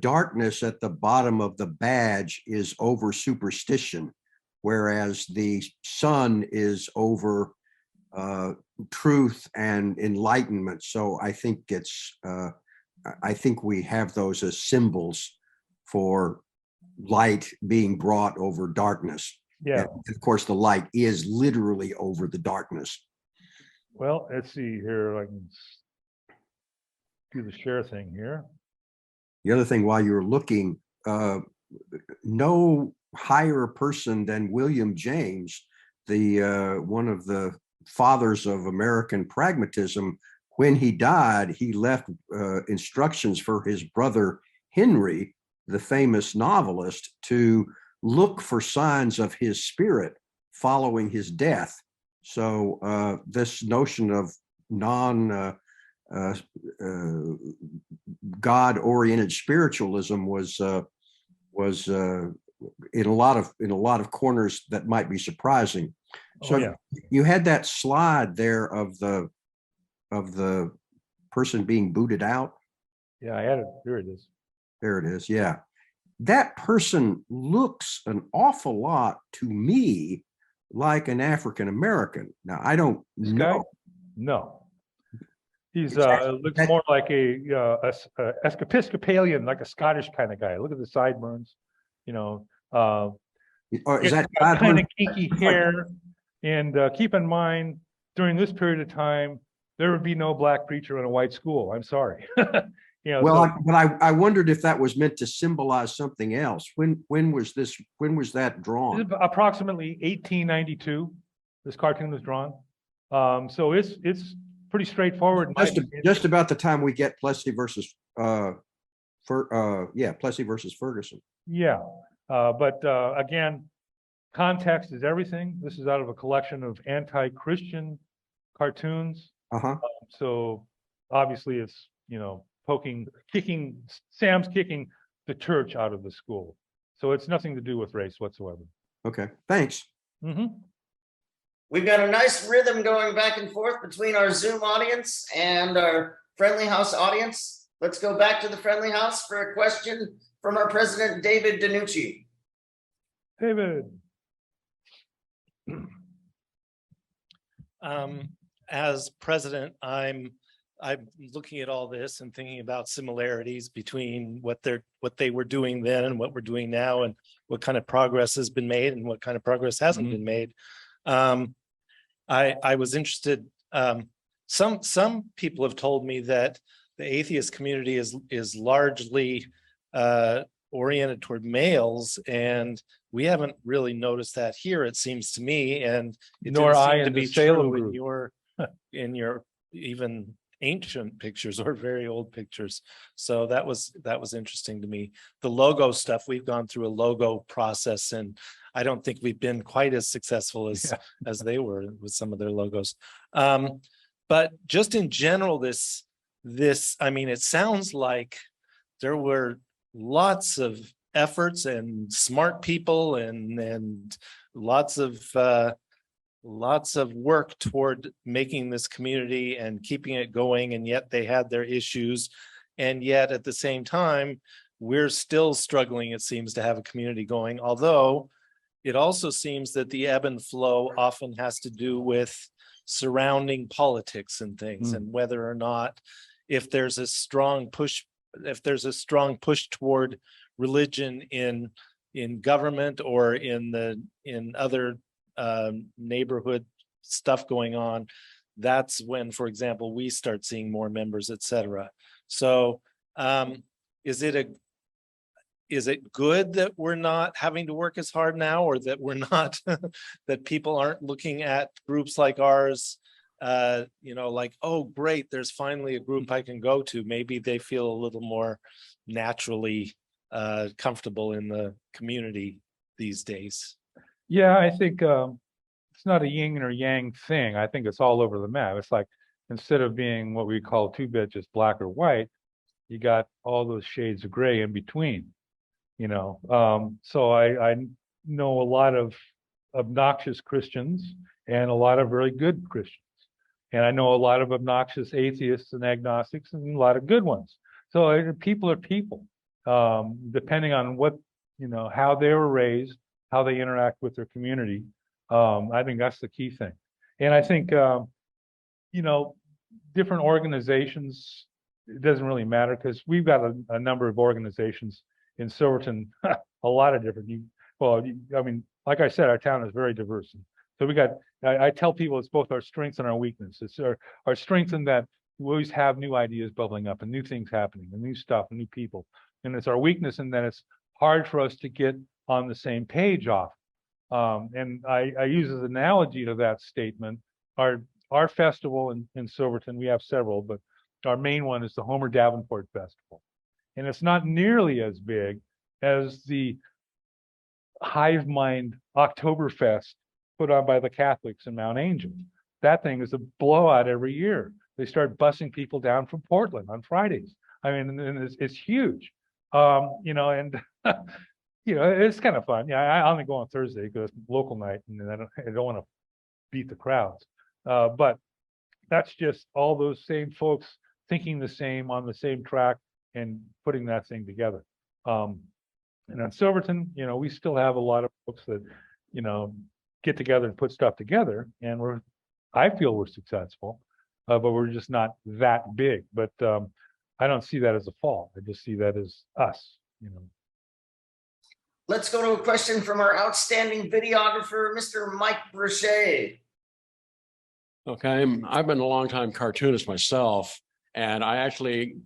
darkness at the bottom of the badge is over superstition, whereas the sun is over truth and enlightenment. So I think I think we have those as symbols for light being brought over darkness. Yeah. And of course, the light is literally over the darkness. Well, let's see here. I can do the share thing here. The other thing, while you're looking, no higher person than William James, one of the fathers of American pragmatism, when he died, he left instructions for his brother Henry, the famous novelist, to look for signs of his spirit following his death. So this notion of God-oriented spiritualism was in a lot of corners that might be surprising. So yeah. You had that slide there of the person being booted out. Yeah, I had it. Here it is. There it is. Yeah, that person looks an awful lot to me like an African American. Now I don't know. No, he's looks more like a Episcopalian, like a Scottish kind of guy. Look at the sideburns, is that kind of kinky hair? And keep in mind, during this period of time, there would be no black preacher in a white school. I'm sorry. Well, but I wondered if that was meant to symbolize something else. When was that drawn? Approximately 1892. This cartoon was drawn. So it's pretty straightforward. Just about the time we get Plessy versus Plessy versus Ferguson. Yeah, but again, context is everything. This is out of a collection of anti-Christian cartoons Uh-huh. So obviously it's, Sam's kicking the church out of the school. So it's nothing to do with race whatsoever. Okay, thanks. We've got a nice rhythm going back and forth between our Zoom audience and our Friendly House audience. Let's go back to the Friendly House for a question from our president, David DiNucci. David. As president, I'm looking at all this and thinking about similarities between what they were doing then and what we're doing now, and what kind of progress has been made and what kind of progress hasn't been made. I was interested. Some people have told me that the atheist community is largely oriented toward males, and we haven't really noticed that here, it seems to me, and it Nor didn't I seem to in the be Salem true group. in your even ancient pictures or very old pictures. So that was interesting to me. The logo stuff, we've gone through a logo process, and I don't think we've been quite as successful as they were with some of their logos. But just in general, this, I mean, it sounds like there were lots of efforts and smart people and lots of work toward making this community and keeping it going, and yet they had their issues, and yet at the same time we're still struggling, it seems, to have a community going, although it also seems that the ebb and flow often has to do with surrounding politics and things, and whether or not, if there's a strong push toward religion in government or in other neighborhood stuff going on, that's when, for example, we start seeing more members, etc. So is it good that we're not having to work as hard now, or that we're not that people aren't looking at groups like ours like, oh great, there's finally a group I can go to? Maybe they feel a little more naturally comfortable in the community these days. Yeah, I think it's not a yin or yang thing. I think it's all over the map. It's like, instead of being what we call two-bit, just black or white, you got all those shades of gray in between, So I know a lot of obnoxious Christians and a lot of very good Christians. And I know a lot of obnoxious atheists and agnostics and a lot of good ones. So people are people, depending on what, how they were raised, how they interact with their community. I think that's the key thing. And I think, different organizations, it doesn't really matter, because we've got a number of organizations in Silverton, a lot of different, like I said, our town is very diverse. So we got, I tell people it's both our strengths and our weakness. It's our strength in that we always have new ideas bubbling up and new things happening and new stuff and new people. And it's our weakness in that it's hard for us to get on the same page off. And I use as an analogy to that statement, our festival in Silverton, we have several, but our main one is the Homer Davenport Festival. And it's not nearly as big as the Hive Mind Oktoberfest put on by the Catholics in Mount Angel. That thing is a blowout every year. They start busing people down from Portland on Fridays. I mean, and it's huge, and it's kind of fun. Yeah, I only go on Thursday because it's local night, and I don't want to beat the crowds. But that's just all those same folks thinking the same, on the same track, and putting that thing together. And on Silverton, we still have a lot of folks that, get together and put stuff together, and I feel we're successful, but we're just not that big. But I don't see that as a fault. I just see that as us, Let's go to a question from our outstanding videographer, Mr. Mike Brochet. Okay, I've been a longtime cartoonist myself, and I actually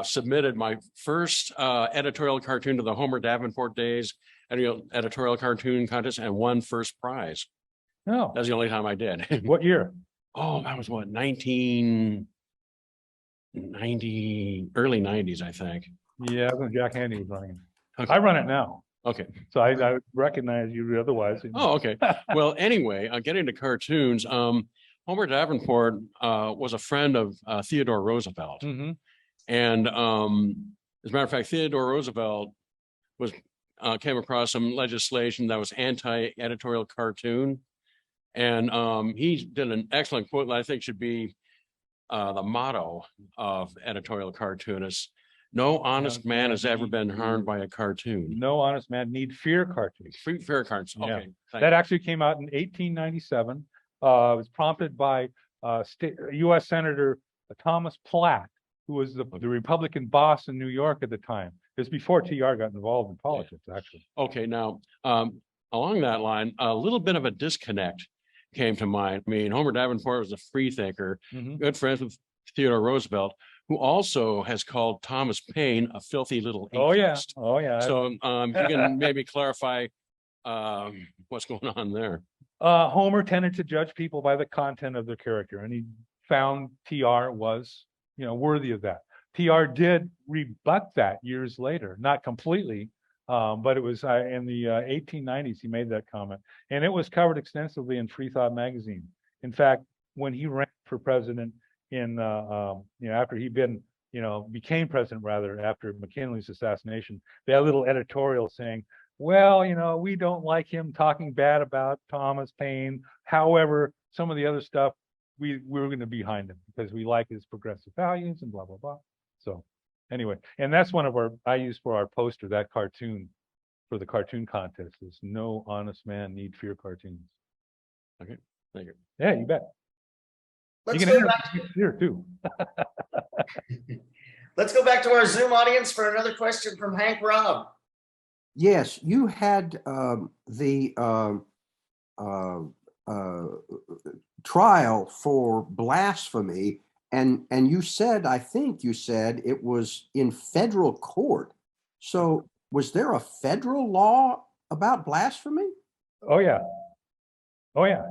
submitted my first editorial cartoon to the Homer Davenport Days editorial cartoon contest and won first prize. No. That's the only time I did. What year? Oh, that was what, 1990, early 90s, I think. Yeah, when Jack Handy was running it. Okay. I run it now. Okay. So I recognize you otherwise. Oh, okay. Well, anyway, getting to cartoons, Homer Davenport was a friend of Theodore Roosevelt. And as a matter of fact, Theodore Roosevelt was came across some legislation that was anti-editorial cartoon. And he did an excellent quote that I think should be the motto of editorial cartoonists. No honest man has ever been harmed by a cartoon. No honest man need fear cartoons. Fair cards. Yeah. Okay. That actually came out in 1897. It was prompted by U.S. Senator Thomas Platt, who was the Republican boss in New York at the time. It was before TR got involved in politics, actually. Okay, now along that line, a little bit of a disconnect came to mind. I mean, Homer Davenport was a free thinker, good friends with Theodore Roosevelt, who also has called Thomas Paine a filthy little atheist. Oh yeah. So if you can maybe clarify what's going on there. Homer tended to judge people by the content of their character, and he found TR was, worthy of that. TR did rebut that years later, not completely, but it was in the 1890s he made that comment, and it was covered extensively in Freethought magazine. In fact, when he ran for president in after he'd been became president rather after McKinley's assassination, they had a little editorial saying, well, we don't like him talking bad about Thomas Paine. However, some of the other stuff we're going to be behind him because we like his progressive values and blah blah blah. So anyway, and that's one of I use for our poster, that cartoon for the cartoon contest is no honest man need fear cartoons. Okay, thank you. Yeah, you bet. Let's You go can back. here too. Let's go back to our Zoom audience for another question from Hank Robb. Yes, you had the trial for blasphemy, and you said, I think you said it was in federal court. So was there a federal law about blasphemy? Oh yeah. Oh yeah.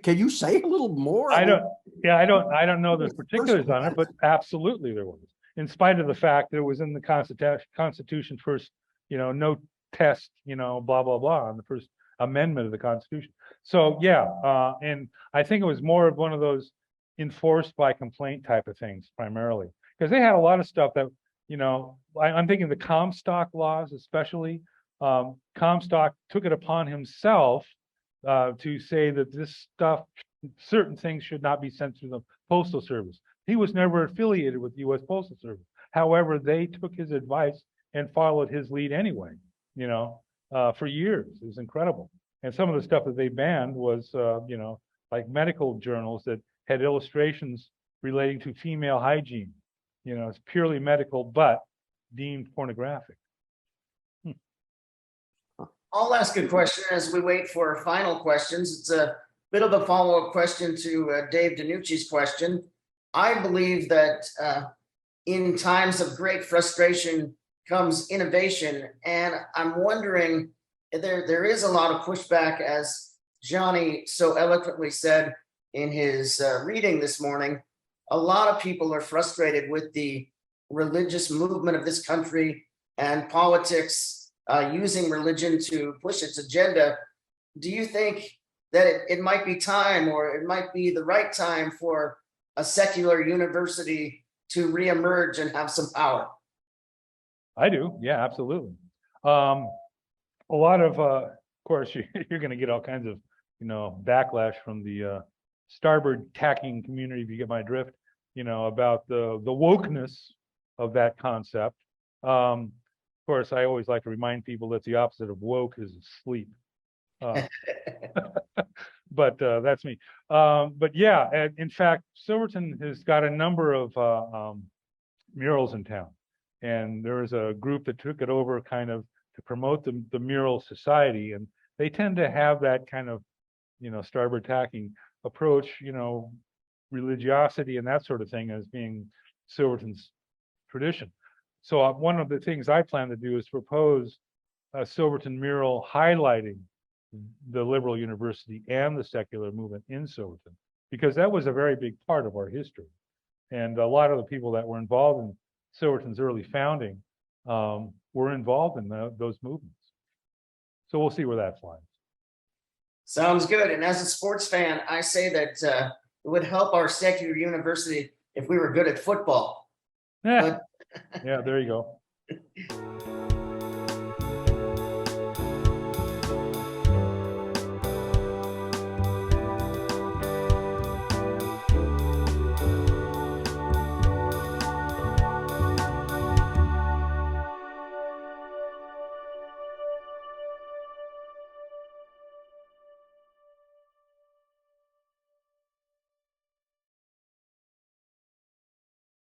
Can you say a little more? I don't know the particulars on it, but absolutely there was. In spite of the fact that it was in the Constitution first, no test, blah blah blah on the first amendment of the Constitution. So yeah, and I think it was more of one of those enforced by complaint type of things primarily, because they had a lot of stuff that I'm thinking the Comstock laws especially. Comstock took it upon himself to say that this stuff, certain things should not be sent through the Postal Service. He was never affiliated with the U.S. Postal Service. However, they took his advice and followed his lead anyway, for years. It was incredible. And some of the stuff that they banned was, like medical journals that had illustrations relating to female hygiene. It's purely medical, but deemed pornographic. I'll ask a question as we wait for final questions. It's a bit of a follow-up question to Dave DiNucci's question. I believe that in times of great frustration comes innovation, and I'm wondering, there is a lot of pushback, as Johnny so eloquently said in his reading this morning. A lot of people are frustrated with the religious movement of this country and politics using religion to push its agenda. Do you think that it might be time, or it might be the right time for a secular university to reemerge and have some power? I do. Yeah, absolutely. A lot of course, you're going to get all kinds of, backlash from the starboard tacking community, if you get my drift, about the wokeness of that concept. Of course, I always like to remind people that the opposite of woke is asleep. But that's me. But yeah, and in fact, Silverton has got a number of murals in town. And there was a group that took it over kind of to promote the mural society. And they tend to have that kind of, starboard tacking approach, religiosity and that sort of thing as being Silverton's tradition. So one of the things I plan to do is propose a Silverton mural highlighting the liberal university and the secular movement in Silverton, because that was a very big part of our history. And a lot of the people that were involved in Silverton's early founding were involved in those movements. So we'll see where that flies. Sounds good. And as a sports fan, I say that it would help our secular university if we were good at football. Yeah, yeah, there you go.